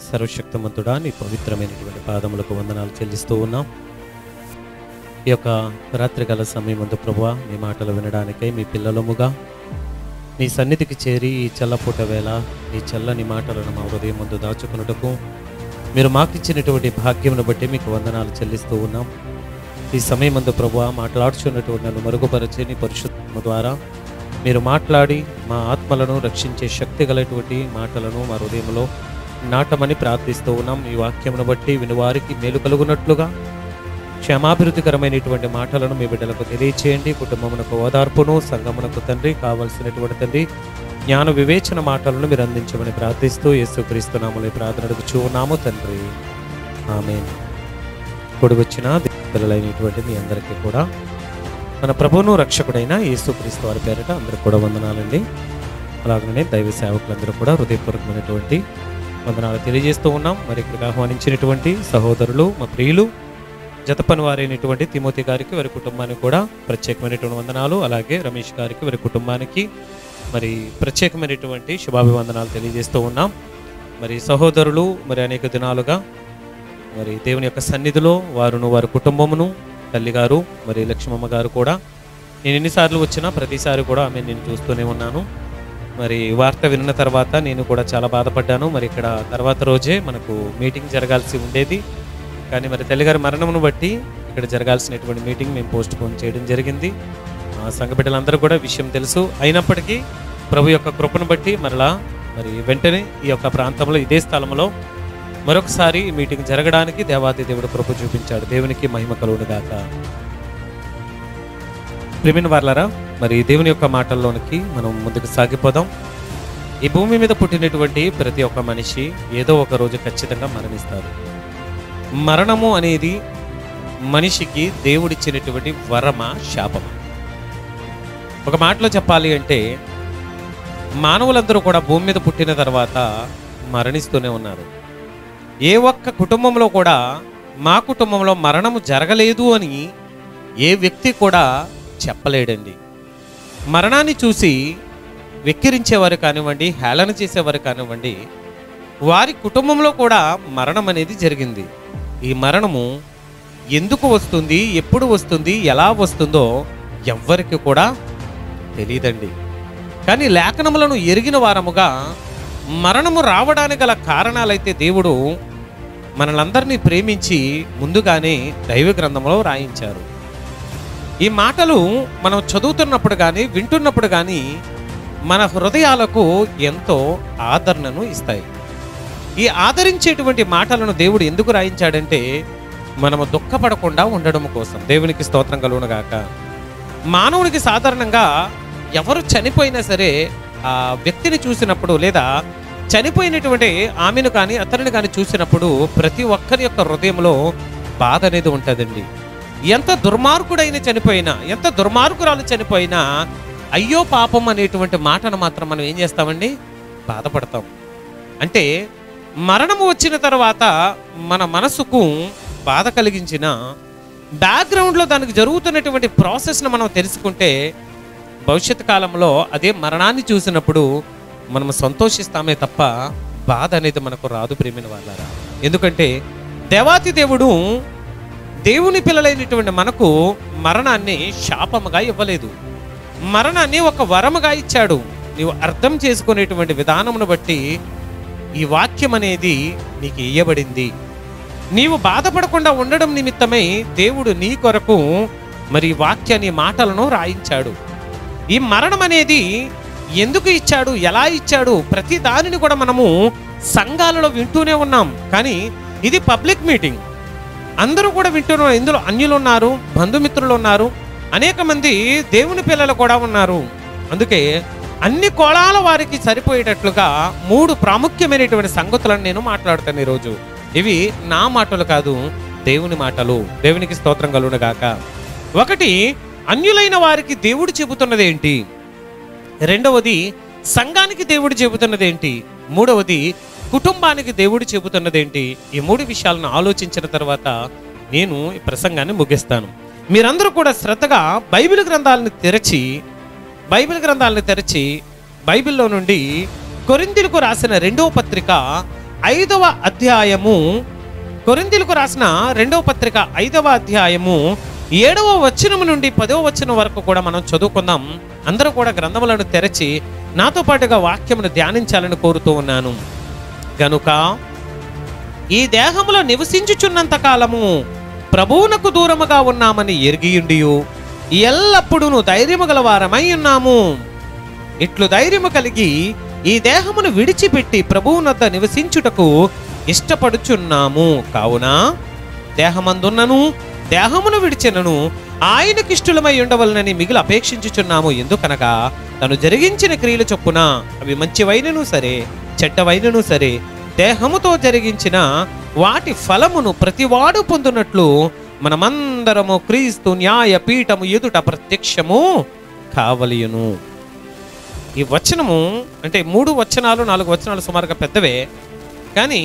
సర్వశక్తిమంతుడా, నీ పవిత్రమైనటువంటి పాదములకు వందనాలు చెల్లిస్తూ ఉన్నాం. ఈ యొక్క రాత్రికాల సమయమందు ప్రభువా, మీ మాటలు వినడానికై మీ పిల్లలముగా నీ సన్నిధికి చేరి ఈ చల్లపూట వేళ ఈ చల్లని మాటలను మా హృదయం ముందు దాచుకున్నటకు మీరు మాకిచ్చినటువంటి భాగ్యమును బట్టి మీకు వందనాలు చెల్లిస్తూ ఉన్నాం. ఈ సమయమందు ప్రభువా, మాట్లాడుచున్నటువంటి నన్ను మరుగుపరచి నీ పరిశుద్ధము ద్వారా మీరు మాట్లాడి మా ఆత్మలను రక్షించే శక్తి గలటువంటి మాటలను మా హృదయంలో నాటమని ప్రార్థిస్తూ ఉన్నాం. ఈ వాక్యమును బట్టి వినువారికి మేలు కలుగునట్లుగా క్షేమాభివృద్ధికరమైనటువంటి మాటలను మీ బిడ్డలకు తెలియచేయండి. కుటుంబమునకు ఓదార్పును, సంఘమునకు తండ్రి కావలసినటువంటి తండ్రి జ్ఞాన వివేచన మాటలను మీరు అందించమని ప్రార్థిస్తూ యేసుక్రీస్తు నామములో ప్రార్థన అడుగుచూ ఉన్నాము తండ్రి, ఆమేన్. కూడి వచ్చిన పిల్లలైనటువంటి మీ అందరికీ కూడా మన ప్రభువును రక్షకుడైన యేసుక్రీస్తు వారి పేరిట అందరికి కూడా వందనాలండి. అలాగనే దైవ సేవకులందరూ కూడా హృదయపూర్వకమైనటువంటి వందనాలు తెలియజేస్తూ ఉన్నాం. మరి ఇక్కడికి ఆహ్వానించినటువంటి సహోదరులు, మా ప్రియులు, జతపని వారైనటువంటి తిమోతి గారికి, వారి కుటుంబానికి కూడా ప్రత్యేకమైనటువంటి వందనాలు. అలాగే రమేష్ గారికి, వారి కుటుంబానికి మరి ప్రత్యేకమైనటువంటి శుభాభివందనాలు తెలియజేస్తూ ఉన్నాం. మరి సహోదరులు మరి అనేక దినాలుగా మరి దేవుని యొక్క సన్నిధిలో వారును, వారి కుటుంబమును, తల్లిగారు మరి లక్ష్మమ్మ గారు కూడా నేను ఎన్నిసార్లు వచ్చినా ప్రతిసారి కూడా ఆమె నేను చూస్తూనే ఉన్నాను. మరి వార్త విన్న తర్వాత నేను కూడా చాలా బాధపడ్డాను. మరి ఇక్కడ తర్వాత రోజే మనకు మీటింగ్ జరగాల్సి ఉండేది, కానీ మరి తల్లిగారి మరణమును బట్టి ఇక్కడ జరగాల్సినటువంటి మీటింగ్ మేము పోస్ట్ పోన్ చేయడం జరిగింది. సంఘ బిడ్డలందరూ కూడా విషయం తెలుసు. అయినప్పటికీ ప్రభు యొక్క కృపను బట్టి మరలా మరి వెంటనే ఈ యొక్క ప్రాంతంలో ఇదే స్థలంలో మరొకసారి మీటింగ్ జరగడానికి దేవాది దేవుడు కృప చూపించాడు. దేవునికి మహిమ కలుగును గాక. ప్రియమైన వారలారా, మరి దేవుని యొక్క మాటల్లోనికి మనం ముందుకు సాగిపోదాం. ఈ భూమి మీద పుట్టినటువంటి ప్రతి ఒక్క మనిషి ఏదో ఒక రోజు ఖచ్చితంగా మరణిస్తారు. మరణము అనేది మనిషికి దేవుడిచ్చినటువంటి వరమా, శాపమా? ఒక మాటలో చెప్పాలి అంటే మానవులందరూ కూడా భూమి మీద పుట్టిన తర్వాత మరణిస్తూనే ఉన్నారు. ఏ ఒక్క కుటుంబంలో కూడా మా కుటుంబంలో మరణము జరగలేదు అని ఏ వ్యక్తి కూడా చెప్పలేడండి. మరణాన్ని చూసి వెక్కిరించేవారు కానివ్వండి, హేళన చేసేవారు కానివ్వండి, వారి కుటుంబంలో కూడా మరణం అనేది జరిగింది. ఈ మరణము ఎందుకు వస్తుంది, ఎప్పుడు వస్తుంది, ఎలా వస్తుందో ఎవ్వరికి కూడా తెలియదండి. కానీ లేఖనములను ఎరిగిన వారముగా మరణము రావడానికి గల కారణాలైతే దేవుడు మనలందరినీ ప్రేమించి ముందుగానే దైవ గ్రంథంలో రాయించారు. ఈ మాటలు మనం చదువుతున్నప్పుడు కానీ వింటున్నప్పుడు కానీ మన హృదయాలకు ఎంతో ఆదరణను ఇస్తాయి. ఈ ఆదరించేటువంటి మాటలను దేవుడు ఎందుకు రాయించాడంటే మనము దుఃఖపడకుండా ఉండడం కోసం. దేవునికి స్తోత్రం కలుగును గాక. మానవునికి సాధారణంగా ఎవరు చనిపోయినా సరే ఆ వ్యక్తిని చూసినప్పుడు లేదా చనిపోయినటువంటి ఆమెను కానీ అతనిని కానీ చూసినప్పుడు ప్రతి ఒక్కరి యొక్క హృదయంలో బాధ అనేది ఉంటుందండి. ఎంత దుర్మార్గుడైన చనిపోయినా, ఎంత దుర్మార్గురాలు చనిపోయినా అయ్యో పాపం అనేటువంటి మాటను మాత్రం మనం ఏం చేస్తామండి, బాధపడతాం. అంటే మరణము వచ్చిన తర్వాత మన మనసుకు బాధ కలిగించిన బ్యాక్గ్రౌండ్లో దానికి జరుగుతున్నటువంటి ప్రాసెస్ను మనం తెలుసుకుంటే భవిష్యత్ కాలంలో అదే మరణాన్ని చూసినప్పుడు మనం సంతోషిస్తామే తప్ప బాధ అనేది మనకు రాదు. ప్రేమిన వాళ్ళారా, ఎందుకంటే దేవాతి దేవుడు దేవుని పిల్లలైనటువంటి మనకు మరణాన్ని శాపముగా ఇవ్వలేదు, మరణాన్ని ఒక వరముగా ఇచ్చాడు. నీవు అర్థం చేసుకునేటువంటి విధానమును బట్టి ఈ వాక్యం అనేది నీకు ఇయ్యబడింది. నీవు బాధపడకుండా ఉండడం నిమిత్తమై దేవుడు నీ కొరకు మరి వాక్యాన్ని, మాటలను రాయించాడు. ఈ మరణం అనేది ఎందుకు ఇచ్చాడు, ఎలా ఇచ్చాడు, ప్రతి దానిని కూడా మనము సంఘాలలో వింటూనే ఉన్నాం. కానీ ఇది పబ్లిక్ మీటింగ్, అందరూ కూడా వింటున్నారు. ఇందులో అన్యులు ఉన్నారు, బంధుమిత్రులు ఉన్నారు, అనేక మంది దేవుని పిల్లలు కూడా ఉన్నారు. అందుకే అన్ని కోణాల వారికి సరిపోయేటట్లుగా 3 ప్రాముఖ్యమైనటువంటి సంగతులను నేను మాట్లాడుతాను ఈరోజు. ఇవి నా మాటలు కాదు, దేవుని మాటలు. దేవునికి స్తోత్రం కలుగును గాక. ఒకటి, అన్యులైన వారికి దేవుడు చెబుతున్నది ఏంటి? రెండవది, సంఘానికి దేవుడు చెబుతున్నది ఏంటి? మూడవది, కుటుంబానికి దేవుడు చెబుతున్నది ఏంటి? ఈ 3 విషయాలను ఆలోచించిన తర్వాత నేను ఈ ప్రసంగాన్ని ముగిస్తాను. మీరందరూ కూడా శ్రద్ధగా బైబిల్ గ్రంథాలను తెరచి బైబిల్లో నుండి కొరింథీయులకు రాసిన 2వ పత్రిక 5వ అధ్యాయము, కొరింథీయులకు రాసిన 2వ పత్రిక 5వ అధ్యాయము 7వ వచనం నుండి 10వ వచనం వరకు కూడా మనం చదువుకుందాం. అందరూ కూడా గ్రంథములను తెరచి నాతో పాటుగా వాక్యమును ధ్యానించాలని కోరుతూ ఉన్నాను. గనుక ఈ దేహములో నివసించుచున్నంత కాలము ప్రభువునకు దూరముగా ఉన్నామని ఎరిగియుండియు ఎల్లప్పుడూ ధైర్యము గల వారమై ఉన్నాము. ఇట్లు ధైర్యము కలిగి ఈ దేహమును విడిచిపెట్టి ప్రభువునొద్ద నివసించుటకు ఇష్టపడుచున్నాము. కావున దేహమందున్నను దేహమును విడిచెనను ఆయనకిష్టులమై ఉండవలనని మిగిలి అపేక్షించుచున్నాము. ఎందుకనగా తను జరిగించిన క్రియలు చొప్పున అవి మంచివైనను సరే చెడ్డవైనను సరే దేహముతో జరిగించిన వాటి ఫలమును ప్రతివాడు పొందునట్లు మనమందరము క్రీస్తు న్యాయ పీఠము ఎదుట ప్రత్యక్షము కావలియును. ఈ వచనము అంటే 3 వచనాలు 4 వచనాలు సుమారుగా పెద్దవే, కానీ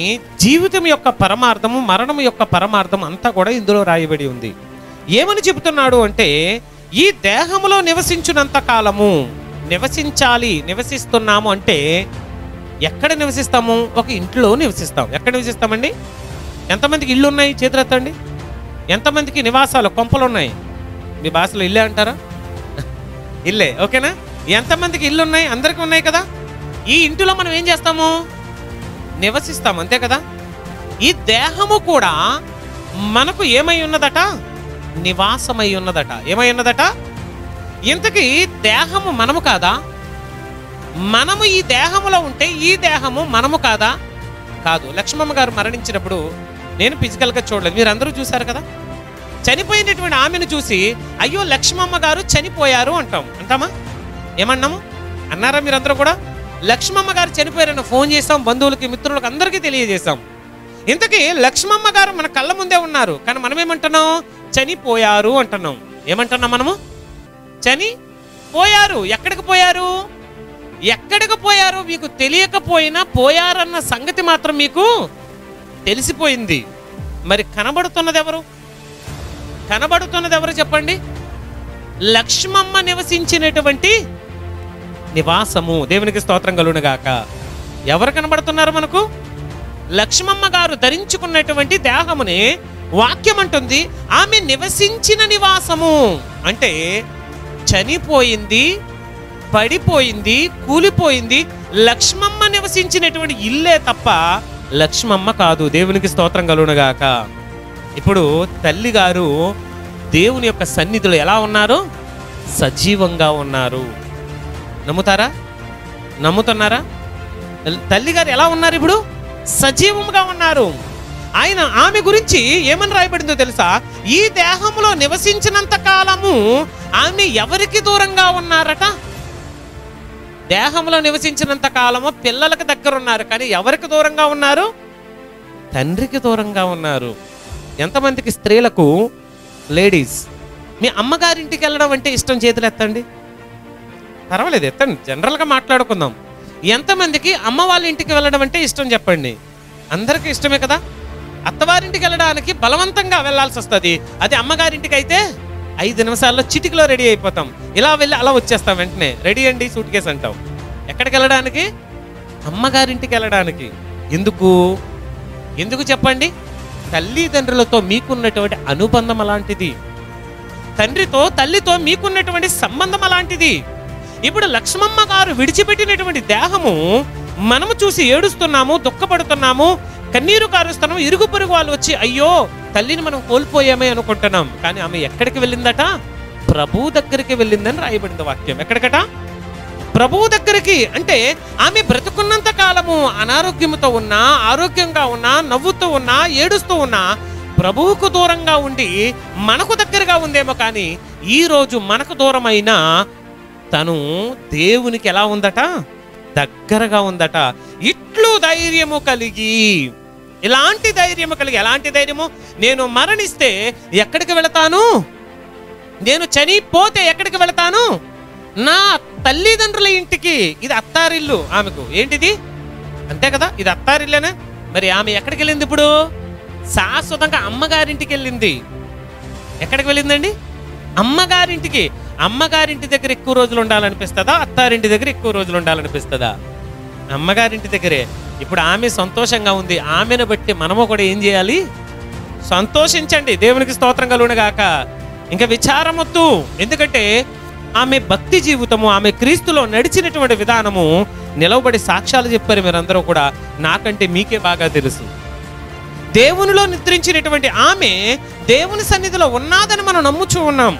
జీవితం యొక్క పరమార్థము, మరణం యొక్క పరమార్థం అంతా కూడా ఇందులో రాయబడి ఉంది. ఏమని చెబుతున్నాడు అంటే, ఈ దేహములో నివసించునంత కాలము నివసించాలి. నివసిస్తున్నాము అంటే ఎక్కడ నివసిస్తాము? ఒక ఇంట్లో నివసిస్తాం. ఎక్కడ నివసిస్తామండి? ఎంతమందికి ఇళ్ళు ఉన్నాయి? చేతులెత్తండి. ఎంతమందికి నివాసాలు, కొంపలు ఉన్నాయి? మీ భాషలో ఇల్లే అంటారా? ఇల్లే, ఓకేనా? ఎంతమందికి ఇల్లు ఉన్నాయి? అందరికీ ఉన్నాయి కదా. ఈ ఇంటిలో మనం ఏం చేస్తాము? నివసిస్తాము, అంతే కదా. ఈ దేహము కూడా మనకు ఏమై ఉన్నదట? నివాసమై ఉన్నదట. ఏమై ఉన్నదట? ఇంతకీ దేహము మనము కాదా? మనము ఈ దేహములో ఉంటే ఈ దేహము మనము కాదా? కాదు. లక్ష్మమ్మ గారు మరణించినప్పుడు నేను ఫిజికల్గా చూడలేదు, మీరు అందరూ చూశారు కదా. చనిపోయినటువంటి ఆమెను చూసి అయ్యో లక్ష్మమ్మ గారు చనిపోయారు అంటామా? ఏమన్నాము? అన్నారా మీరందరూ కూడా? లక్ష్మమ్మ గారు చనిపోయారని ఫోన్ చేసాం, బంధువులకి మిత్రులకు అందరికీ తెలియజేశాం. ఇంతకీ లక్ష్మమ్మ గారు మన కళ్ళ ముందే ఉన్నారు, కానీ మనం ఏమంటున్నాం? చనిపోయారు అంటున్నాం. ఏమంటున్నాం మనము? చనిపోయారు. ఎక్కడికి పోయారు? ఎక్కడికి పోయారు మీకు తెలియకపోయినా పోయారన్న సంగతి మాత్రం మీకు తెలిసిపోయింది. మరి కనబడుతున్నది ఎవరు? కనబడుతున్నది ఎవరు చెప్పండి? లక్ష్మమ్మ నివసించినటువంటి నివాసము. దేవునికి స్తోత్రం కలుగునుగాక. ఎవరు కనబడుతున్నారు మనకు? లక్ష్మమ్మ గారు ధరించుకున్నటువంటి దేహముని వాక్యం అంటుంది ఆమె నివసించిన నివాసము. అంటే చనిపోయింది, పడిపోయింది, కూలిపోయింది. లక్ష్మమ్మ నివసించినటువంటి ఇల్లే తప్ప లక్ష్మమ్మ కాదు. దేవునికి స్తోత్రం కలుగునుగాక. ఇప్పుడు తల్లి గారు దేవుని యొక్క సన్నిధిలో ఎలా ఉన్నారు? సజీవంగా ఉన్నారు. నమ్ముతారా? నమ్ముతున్నారా? తల్లి గారు ఎలా ఉన్నారు? ఇప్పుడు సజీవంగా ఉన్నారు. ఆమె గురించి ఏమని రాయబడిందో తెలుసా? ఈ దేహంలో నివసించినంత కాలము ఆమె ఎవరికి దూరంగా ఉన్నారట? దేహంలో నివసించినంత కాలము పిల్లలకు దగ్గర ఉన్నారు, కానీ ఎవరికి దూరంగా ఉన్నారు? తండ్రికి దూరంగా ఉన్నారు. ఎంతమందికి స్త్రీలకు, లేడీస్, మీ అమ్మగారింటికి వెళ్ళడం అంటే ఇష్టం? చేతులు ఎత్తండి. పర్వాలేదు, ఎత్తండి. జనరల్గా మాట్లాడుకుందాం. ఎంతమందికి అమ్మ వాళ్ళ ఇంటికి వెళ్ళడం అంటే ఇష్టం చెప్పండి? అందరికీ ఇష్టమే కదా. అత్తవారింటికి వెళ్ళడానికి బలవంతంగా వెళ్ళాల్సి వస్తుంది. అది అమ్మగారింటికి అయితే 5 నిమిషాల్లో చిటికలో రెడీ అయిపోతాం. ఇలా వెళ్ళి అలా వచ్చేస్తాం, వెంటనే రెడీ అండి సూట్ కేసు అంటాం. ఎక్కడికి వెళ్ళడానికి? అమ్మగారింటికి వెళ్ళడానికి. ఎందుకు చెప్పండి? తల్లిదండ్రులతో మీకున్నటువంటి అనుబంధం అలాంటిది. తండ్రితో, తల్లితో మీకున్నటువంటి సంబంధం అలాంటిది. ఇప్పుడు లక్ష్మమ్మ గారు విడిచిపెట్టినటువంటి దేహము మనము చూసి ఏడుస్తున్నాము, దుఃఖపడుతున్నాము, కన్నీరు కారుస్తున్నాము. ఇరుగు పొరుగు వాళ్ళు వచ్చి అయ్యో తల్లిని మనం కోల్పోయామే అనుకుంటున్నాం. కానీ ఆమె ఎక్కడికి వెళ్ళిందట? ప్రభువు దగ్గరికి వెళ్ళిందని రాయబడింది వాక్యం. ఎక్కడికట? ప్రభువు దగ్గరికి. అంటే ఆమె బ్రతుకున్నంత కాలము అనారోగ్యంతో ఉన్నా, ఆరోగ్యంగా ఉన్నా, నవ్వుతూ ఉన్నా, ఏడుస్తూ ఉన్నా ప్రభువుకు దూరంగా ఉండి మనకు దగ్గరగా ఉందేమో, కానీ ఈరోజు మనకు దూరమైన తను దేవునికి ఎలా ఉందట? దగ్గరగా ఉందట. ఇట్లు ధైర్యము కలిగి, ఇలాంటి ధైర్యము కలిగి. ఎలాంటి ధైర్యము? నేను మరణిస్తే ఎక్కడికి వెళతాను? నేను చనిపోతే ఎక్కడికి వెళతాను? నా తల్లిదండ్రుల ఇంటికి. ఇది అత్తారిల్లు ఆమెకు. ఏంటిది? అంతే కదా, ఇది అత్తారిల్లేనా? మరి ఆమె ఎక్కడికి వెళ్ళింది? ఇప్పుడు శాశ్వతంగా అమ్మగారింటికి వెళ్ళింది. ఎక్కడికి వెళ్ళిందండి? అమ్మగారింటికి. అమ్మగారింటి దగ్గర ఎక్కువ రోజులు ఉండాలనిపిస్తుందా? అత్తారింటి దగ్గర ఎక్కువ రోజులు ఉండాలనిపిస్తుందా? అమ్మగారింటి దగ్గరే. ఇప్పుడు ఆమె సంతోషంగా ఉంది, ఆమెను బట్టి మనము కూడా ఏం చేయాలి? సంతోషించండి. దేవునికి స్తోత్రం కలుగునుగాక. ఇంకా విచారమొద్దు. ఎందుకంటే ఆమె భక్తి జీవితము, ఆమె క్రీస్తులో నడిచినటువంటి విధానము నిలవబడి సాక్ష్యాలు చెప్పారు మీరందరూ కూడా. నాకంటే మీకే బాగా తెలుసు. దేవునిలో నిద్రించినటువంటి ఆమె దేవుని సన్నిధిలో ఉన్నాదని మనం నమ్ముచూ ఉన్నాం.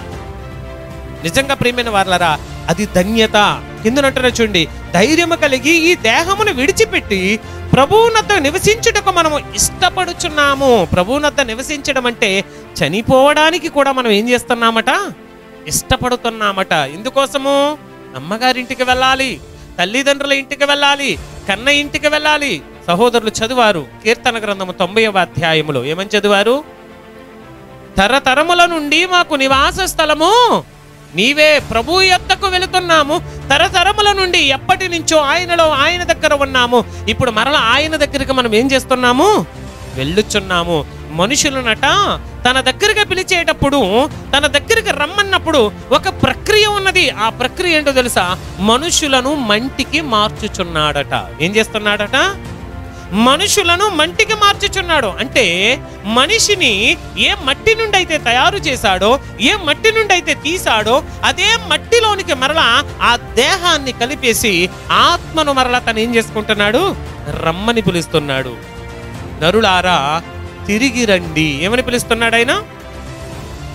నిజంగా ప్రియమైన వారలారా, అది ధన్యత. కిందనంటున్న చూడండి, ధైర్యము కలిగి ఈ దేహమును విడిచిపెట్టి ప్రభువునద్ద నివసించుటకు మనము ఇష్టపడుచున్నాము. ప్రభువునద్ద నివసించడం అంటే చనిపోవడానికి కూడా మనం ఏం చేస్తున్నామట? ఇష్టపడుతున్నామట. ఎందుకోసము? అమ్మగారింటికి వెళ్ళాలి, తల్లిదండ్రుల ఇంటికి వెళ్ళాలి, కన్న ఇంటికి వెళ్ళాలి. సహోదరులు చదివారు కీర్తన గ్రంథము 90వ అధ్యాయములో. ఏమని చదివారు? తరతరముల నుండి మాకు నివాస స్థలము నీవే, ప్రభు యొద్దకు వెళుతున్నాము. తరతరముల నుండి ఎప్పటి నుంచో ఆయనలో, ఆయన దగ్గర ఉన్నాము. ఇప్పుడు మరలా ఆయన దగ్గరికి మనం ఏం చేస్తున్నాము? వెళ్ళుచున్నాము. మనుషులనట తన దగ్గరికి పిలిచేటప్పుడు, తన దగ్గరికి రమ్మన్నప్పుడు ఒక ప్రక్రియ ఉన్నది. ఆ ప్రక్రియ ఏంటో తెలుసా? మనుషులను మంటికి మార్చుచున్నాడట. ఏం చేస్తున్నాడట? మనుషులను మంటికి మార్చుచున్నాడు. అంటే మనిషిని ఏ మట్టి నుండి అయితే తయారు చేశాడో, ఏ మట్టి నుండి అయితే తీశాడో, అదే మట్టిలోనికి మరలా ఆ దేహాన్ని కలిపేసి ఆత్మను మరలా తను ఏం చేసుకుంటున్నాడు? రమ్మని పిలుస్తున్నాడు. నరులారా తిరిగి రండి. ఏమని పిలుస్తున్నాడు ఆయన?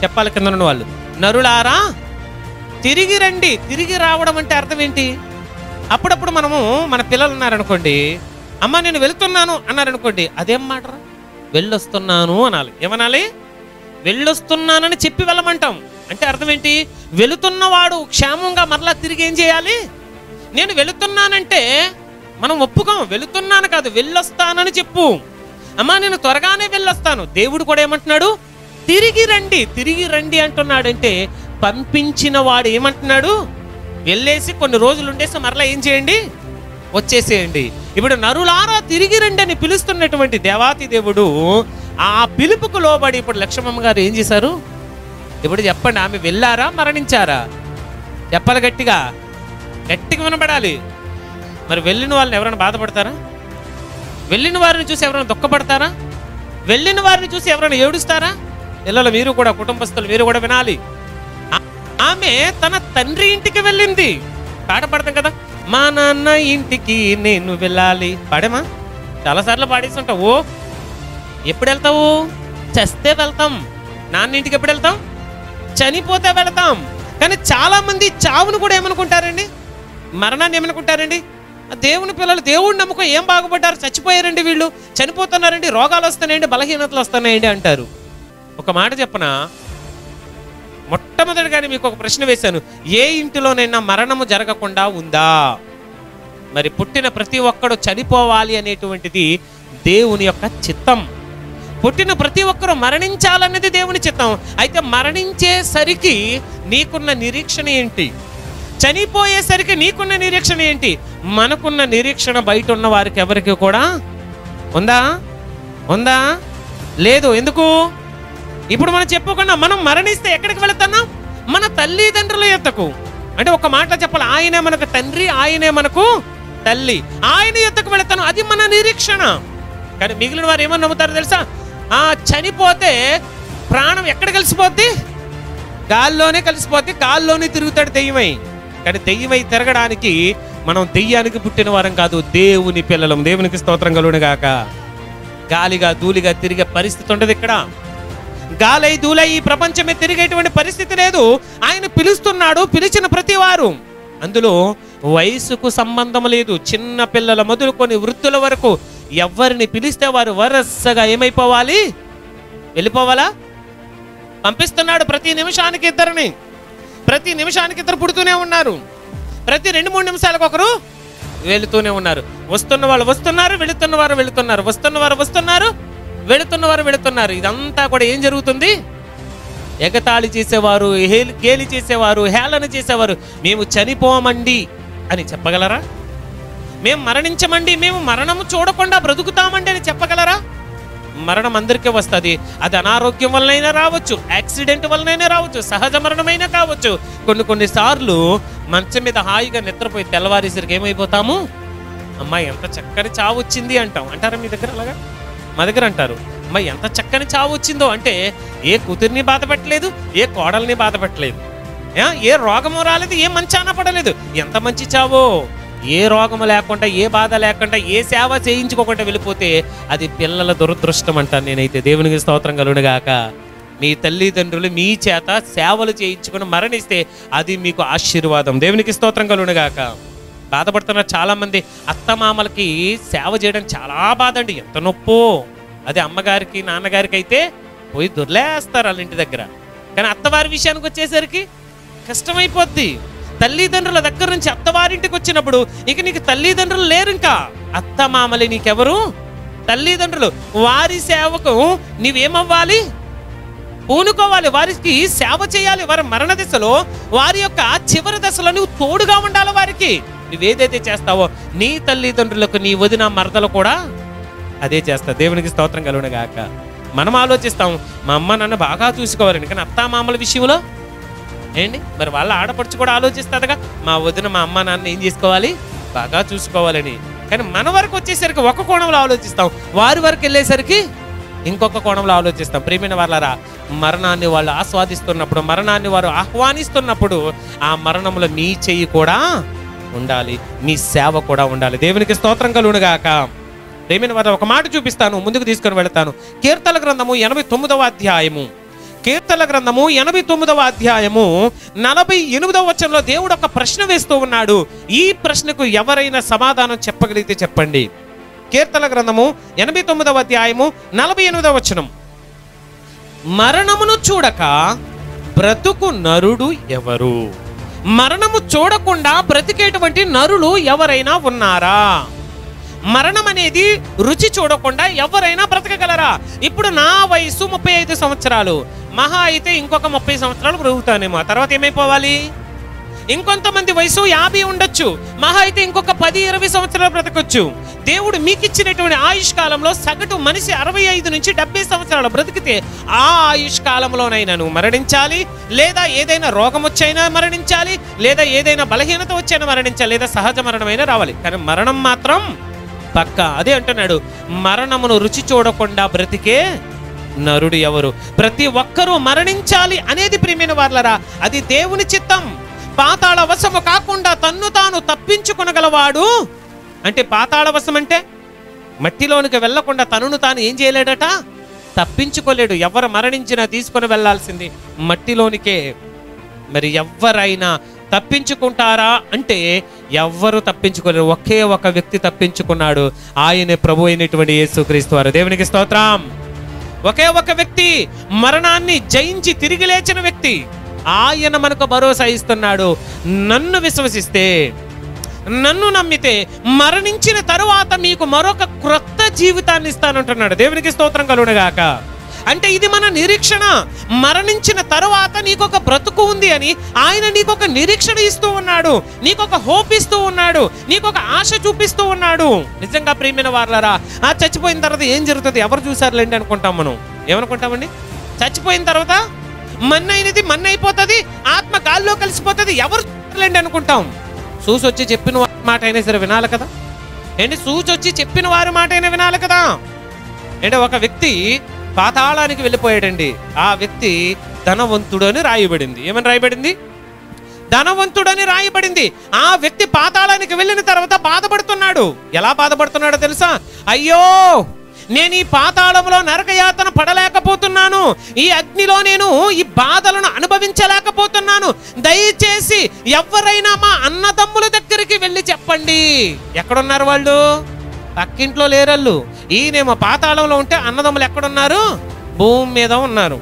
చెప్పాలి కింద ఉన్న వాళ్ళు. నరులారా తిరిగి రండి. తిరిగి రావడం అంటే అర్థం ఏంటి? అప్పుడప్పుడు మనము, మన పిల్లలు ఉన్నారనుకోండి, అమ్మ నేను వెళుతున్నాను అన్నారనుకోండి, అదేం మాటరా? వెళ్ళొస్తున్నాను అనాలి. ఏమనాలి? వెళ్ళొస్తున్నానని చెప్పి వెళ్ళమంటాం. అంటే అర్థం ఏంటి? వెళుతున్నవాడు క్షేమంగా మరలా తిరిగి ఏం చేయాలి? నేను వెళుతున్నానంటే మనం ఒప్పుకోం. వెళుతున్నాను కాదు, వెళ్ళొస్తానని చెప్పు. అమ్మా నేను త్వరగానే వెళ్ళొస్తాను. దేవుడు కూడా ఏమంటున్నాడు? తిరిగి రండి. తిరిగి రండి అంటున్నాడంటే పంపించిన వాడు ఏమంటున్నాడు? వెళ్ళేసి కొన్ని రోజులు ఉండేసి మరలా ఏం చేయండి? వచ్చేసేయండి. ఇప్పుడు నరులారా తిరిగి రండి అని పిలుస్తున్నటువంటి దేవాతి దేవుడు ఆ పిలుపుకు లోబడి ఇప్పుడు లక్ష్మమ్మ గారు ఏం చేశారు? ఇప్పుడు చెప్పండి, ఆమె వెళ్ళారా, మరణించారా? చెప్పాలి గట్టిగా, గట్టిగా వినపడాలి. మరి వెళ్ళిన వాళ్ళని ఎవరైనా బాధపడతారా? వెళ్ళిన వారిని చూసి ఎవరైనా దుఃఖపడతారా? వెళ్ళిన వారిని చూసి ఎవరైనా ఏడుస్తారా? పిల్లలు మీరు కూడా, కుటుంబస్తులు మీరు కూడా వినాలి. ఆమె తన తండ్రి ఇంటికి వెళ్ళింది. పాట పడతాం కదా, మా నాన్న ఇంటికి నేను వెళ్ళాలి. పాడేమా? చాలాసార్లు పాడేస్తుంటావు. ఎప్పుడు వెళ్తావు? చస్తే వెళ్తాం. నాన్న ఇంటికి ఎప్పుడు వెళ్తాం? చనిపోతే వెళ్తాం. కానీ చాలా మంది చావును కూడా ఏమనుకుంటారండి? మరణాన్ని ఏమనుకుంటారండి? దేవుని పిల్లలు దేవుడిని నమ్ముకో ఏం బాగుపడ్డారు, చచ్చిపోయారండి, వీళ్ళు చనిపోతున్నారండి, రోగాలు వస్తున్నాయండి, బలహీనతలు వస్తున్నాయండి అంటారు. ఒక మాట చెప్పనా? మొట్టమొదటిగానే మీకు ఒక ప్రశ్న వేశాను. ఏ ఇంటిలోనైనా మరణము జరగకుండా ఉందా? మరి పుట్టిన ప్రతి ఒక్కడు చనిపోవాలి అనేటువంటిది దేవుని యొక్క చిత్తం. పుట్టిన ప్రతి ఒక్కరు మరణించాలన్నది దేవుని చిత్తం. అయితే మరణించేసరికి నీకున్న నిరీక్షణ ఏంటి? చనిపోయేసరికి నీకున్న నిరీక్షణ ఏంటి? మనకున్న నిరీక్షణ బయట ఉన్న వారికి ఎవరికి కూడా ఉందా? ఉందా? లేదు. ఎందుకు? ఇప్పుడు మనం చెప్పుకున్నా, మనం మరణిస్తే ఎక్కడికి వెళుతున్నాం? మన తల్లిదండ్రుల యొద్దకు. అంటే ఒక మాటలో చెప్పాలి, ఆయనే మనకు తండ్రి, ఆయనే మనకు తల్లి, ఆయన యొద్దకు వెళుతాను. అది మన నిరీక్షణ. కానీ మిగిలిన వారు ఏమని నమ్ముతారో తెలుసా? చనిపోతే ప్రాణం ఎక్కడ కలిసిపోద్ది? గాల్లోనే కలిసిపోద్ది, గాల్లోనే తిరుగుతాడు దెయ్యమై. కానీ దెయ్యమై తిరగడానికి మనం దెయ్యానికి పుట్టిన వారం కాదు, దేవుని పిల్లలం. దేవునికి స్తోత్రం కలుగునుగాక. గాలిగా ధూళిగా తిరిగే పరిస్థితి ఉండదు ఇక్కడ. గాలై ధూళై ఈ ప్రపంచమే తిరిగేటువంటి పరిస్థితి లేదు. ఆయన పిలుస్తున్నాడు, పిలిచిన ప్రతి వారు. అందులో వయసుకు సంబంధం లేదు. చిన్న పిల్లల మొదలుకొని వృద్ధుల వరకు ఎవరిని పిలిస్తే వారు వరసగా ఏమైపోవాలి? వెళ్ళిపోవాలా? పంపిస్తున్నాడు. ప్రతి నిమిషానికి ఇద్దరిని, ప్రతి నిమిషానికి ఇద్దరు పుడుతూనే ఉన్నారు. ప్రతి 2-3 నిమిషాలకు ఒకరు వెళుతూనే ఉన్నారు. వస్తున్న వాళ్ళు వస్తున్నారు, వెళుతున్న వారు వెళుతున్నారు, వస్తున్న వారు వస్తున్నారు, వెళుతున్న వారు వెళుతున్నారు. ఇదంతా కూడా ఏం జరుగుతుంది? ఎగతాళి చేసేవారు, గేలి చేసేవారు, హేళన చేసేవారు మేము చనిపోమండి అని చెప్పగలరా? మేము మరణించమండి, మేము మరణము చూడకుండా బ్రతుకుతామండి అని చెప్పగలరా? మరణం అందరికీ వస్తుంది. అది అనారోగ్యం వల్లనైనా రావచ్చు, యాక్సిడెంట్ వల్లనైనా రావచ్చు, సహజ మరణమైనా కావచ్చు. కొన్ని సార్లు మంచం మీద హాయిగా నిద్రపోయి తెల్లవారేసరికి ఏమైపోతాము? అమ్మా ఎంత చక్కని చావు వచ్చింది అంటాం. అంటారా మీ దగ్గర అలాగా? మా దగ్గర అంటారు, అమ్మా ఎంత చక్కని చావు వచ్చిందో. అంటే ఏ కూతుర్ని బాధ పెట్టలేదు, ఏ కోడల్ని బాధ పెట్టలేదు, ఏ రోగము రాలేదు, ఏ మంచాన పడలేదు. ఎంత మంచి చావో! ఏ రోగము లేకుండా, ఏ బాధ లేకుండా, ఏ సేవ చేయించుకోకుండా వెళ్ళిపోతే అది పిల్లల దురదృష్టం అంటాను నేనైతే. దేవునికి స్తోత్రం కలుగునుగాక. మీ తల్లిదండ్రులు మీ చేత సేవలు చేయించుకుని మరణిస్తే అది మీకు ఆశీర్వాదం. దేవునికి స్తోత్రం కలుగునుగాక. బాధపడుతున్న చాలామంది అత్తమామలకి సేవ చేయడం చాలా బాధ అండి, ఎంత నొప్పో. అదే అమ్మగారికి నాన్నగారికి అయితే పోయి దొర్లేస్తారు వాళ్ళ ఇంటి దగ్గర. కానీ అత్తవారి విషయానికి వచ్చేసరికి కష్టమైపోద్ది. తల్లిదండ్రుల దగ్గర నుంచి అత్తవారింటికి వచ్చినప్పుడు ఇక నీకు తల్లిదండ్రులు లేరు, ఇంకా అత్తమామలే నీకెవరు? తల్లిదండ్రులు. వారి సేవకు నీవేమవ్వాలి? పూనుకోవాలి, వారికి సేవ చేయాలి. వారి మరణ దశలో, వారి యొక్క చివరి దశలో నువ్వు తోడుగా ఉండాలి వారికి. నువ్వేదైతే చేస్తావో నీ తల్లిదండ్రులకు నీ వదిన మరదలు కూడా అదే చేస్తా. దేవునికి స్తోత్రం కలుగునుగాక. మనం ఆలోచిస్తాం మా అమ్మ నన్ను బాగా చూసుకోవాలని, కానీ అత్తామామల విషయంలో ఏంటి మరి వాళ్ళ ఆడపడుచు కూడా ఆలోచిస్తుందిగా, మా వదిన మా అమ్మ నాన్న ఏం చేసుకోవాలి, బాగా చూసుకోవాలని. కానీ మన వరకు వచ్చేసరికి ఒక కోణంలో ఆలోచిస్తాం, వారి వరకు వెళ్ళేసరికి ఇంకొక కోణంలో ఆలోచిస్తాం. ప్రియమైన వాళ్ళారా, మరణాన్ని వాళ్ళు ఆస్వాదిస్తున్నప్పుడు, మరణాన్ని వారు ఆహ్వానిస్తున్నప్పుడు ఆ మరణంలో మీ చెయ్యి కూడా ఉండాలి, మీ సేవ కూడా ఉండాలి. దేవునికి స్తోత్రం కలుగునుగాక. ప్రియమైన వారు, ఒక మాట చూపిస్తాను, ముందుకు తీసుకొని వెళతాను. కీర్తనల గ్రంథము 89వ అధ్యాయము, కీర్తనల గ్రంథము 89వ అధ్యాయము 48వ వచనంలో దేవుడు ఒక ప్రశ్న వేస్తూ ఉన్నాడు. ఈ ప్రశ్నకు ఎవరైనా సమాధానం చెప్పగలిగితే చెప్పండి. కీర్తనల గ్రంథము 89వ అధ్యాయము 48వ వచనం. మరణమును చూడక బ్రతుకు నరుడు ఎవరు? మరణము చూడకుండా బ్రతికేటువంటి నరులు ఎవరైనా ఉన్నారా? మరణం అనేది రుచి చూడకుండా ఎవరైనా బ్రతకగలరా? ఇప్పుడు నా వయసు 35 సంవత్సరాలు, మహా అయితే ఇంకొక 30 సంవత్సరాలు బ్రతుకుతానేమో. ఆ తర్వాత ఏమైపోవాలి? ఇంకొంతమంది వయసు 50 ఉండొచ్చు, మహా అయితే ఇంకొక 10-20 సంవత్సరాలు బ్రతకొచ్చు. దేవుడు మీకు ఇచ్చినటువంటి ఆయుష్ కాలంలో సగటు మనిషి 65 నుంచి 70 సంవత్సరాలు బ్రతికితే ఆ ఆయుష్ కాలంలోనైనా నువ్వు మరణించాలి, లేదా ఏదైనా రోగం వచ్చైనా మరణించాలి, లేదా ఏదైనా బలహీనత వచ్చైనా మరణించాలి, లేదా సహజ మరణమైనా రావాలి. కానీ మరణం మాత్రం పక్కా. అదే అంటున్నాడు, మరణమును రుచి చూడకుండా బ్రతికే నరుడు ఎవరు? ప్రతి ఒక్కరూ మరణించాలి అనేది ప్రియమైన వారలారా అది దేవుని చిత్తం. పాతాళ వశము కాకుండా తన్ను తాను తప్పించుకొనగలవాడు. అంటే పాతాళ వశం అంటే మట్టిలోనికి వెళ్లకుండా తనను తాను ఏం చేయలేడట, తప్పించుకోలేడు. ఎవరు మరణించినా తీసుకొని వెళ్లాల్సింది మట్టిలోనికే. మరి ఎవరైనా తప్పించుకుంటారా అంటే ఎవ్వరు తప్పించుకోలేరు. ఒకే ఒక వ్యక్తి తప్పించుకున్నాడు, ఆయనే ప్రభు అయినటువంటి యేసుక్రీస్తు వారు. దేవునికి స్తోత్రం. ఒకే ఒక వ్యక్తి మరణాన్ని జయించి తిరిగి లేచిన వ్యక్తి, ఆయన మనకు భరోసా ఇస్తున్నాడు. నన్ను విశ్వసిస్తే, నన్ను నమ్మితే మరణించిన తరువాత మీకు మరొక క్రొత్త జీవితాన్ని ఇస్తానంటున్నాడు. దేవునికి స్తోత్రం కలుగునుగాక. అంటే ఇది మన నిరీక్షణ. మరణించిన తరువాత నీకొక బ్రతుకు ఉంది అని ఆయన నీకొక నిరీక్షణ ఇస్తూ ఉన్నాడు, నీకొక హోప్ ఇస్తూ ఉన్నాడు, నీకొక ఆశ చూపిస్తూ ఉన్నాడు. నిజంగా ప్రియమైన వారలారా, ఆ చచ్చిపోయిన తర్వాత ఏం జరుగుతుంది ఎవరు చూసారులేండి అనుకుంటాం. మనం ఏమనుకుంటామండి? చచ్చిపోయిన తర్వాత మన్నైనది మన్నైపోతుంది, ఆత్మ గాల్లో కలిసిపోతుంది, ఎవరు చూసారులేండి అనుకుంటాం. చూసొచ్చి చెప్పిన మాట అయినా సరే వినాలి కదా ఏంటి? చూసొచ్చి చెప్పిన వారి మాట అయినా వినాలి కదా అంటే ఒక వ్యక్తి పాతాళానికి వెళ్ళిపోయాడండి. ఆ వ్యక్తి ధనవంతుడు అని రాయబడింది. ఏమని రాయబడింది? ధనవంతుడని రాయబడింది. ఆ వ్యక్తి పాతాళానికి వెళ్ళిన తర్వాత బాధపడుతున్నాడు. ఎలా బాధపడుతున్నాడో తెలుసా? అయ్యో, నేను ఈ పాతాళంలో నరకయాతన పడలేకపోతున్నాను, ఈ అగ్నిలో నేను ఈ బాధలను అనుభవించలేకపోతున్నాను. దయచేసి ఎవరైనా మా అన్నదమ్ముల దగ్గరికి వెళ్ళి చెప్పండి. ఎక్కడున్నారు వాళ్ళు? పక్కింట్లో లేరళ్ళు. ఈయనేమో పాతాళంలో ఉంటే అన్నదమ్ములు ఎక్కడున్నారు? భూమి మీద ఉన్నారు.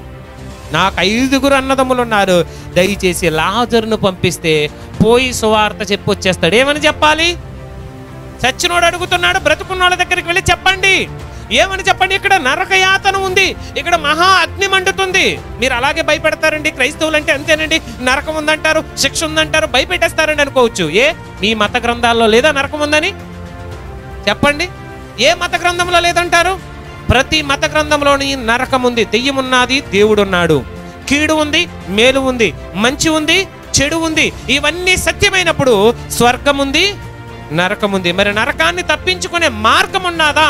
నాకు 5 అన్నదమ్ములు ఉన్నారు, దయచేసి లాజరును పంపిస్తే పోయి సువార్త చెప్పొచ్చేస్తాడు. ఏమని చెప్పాలి? చచ్చినోడు అడుగుతున్నాడు, బ్రతుకున్నోళ్ళ దగ్గరికి వెళ్ళి చెప్పండి. ఏమని చెప్పండి? ఇక్కడ నరకయాతన ఉంది, ఇక్కడ మహా అగ్ని మండుతుంది. మీరు అలాగే భయపెడతారండి. క్రైస్తవులు అంటే అంతేనండి, నరకం ఉందంటారు, శిక్ష ఉందంటారు, భయపెట్టేస్తారండి అనుకోవచ్చు. ఏ మీ మత గ్రంథాల్లో లేదా నరకం ఉందని చెప్పండి? ఏ మత గ్రంథంలో లేదంటారు? ప్రతి మత గ్రంథంలోని నరకం ఉంది, దెయ్యం ఉన్నది, దేవుడు ఉన్నాడు, కీడు ఉంది, మేలు ఉంది, మంచి ఉంది, చెడు ఉంది. ఇవన్నీ సత్యమైనప్పుడు స్వర్గం ఉంది, నరకం ఉంది. మరి నరకాన్ని తప్పించుకునే మార్గం ఉన్నదా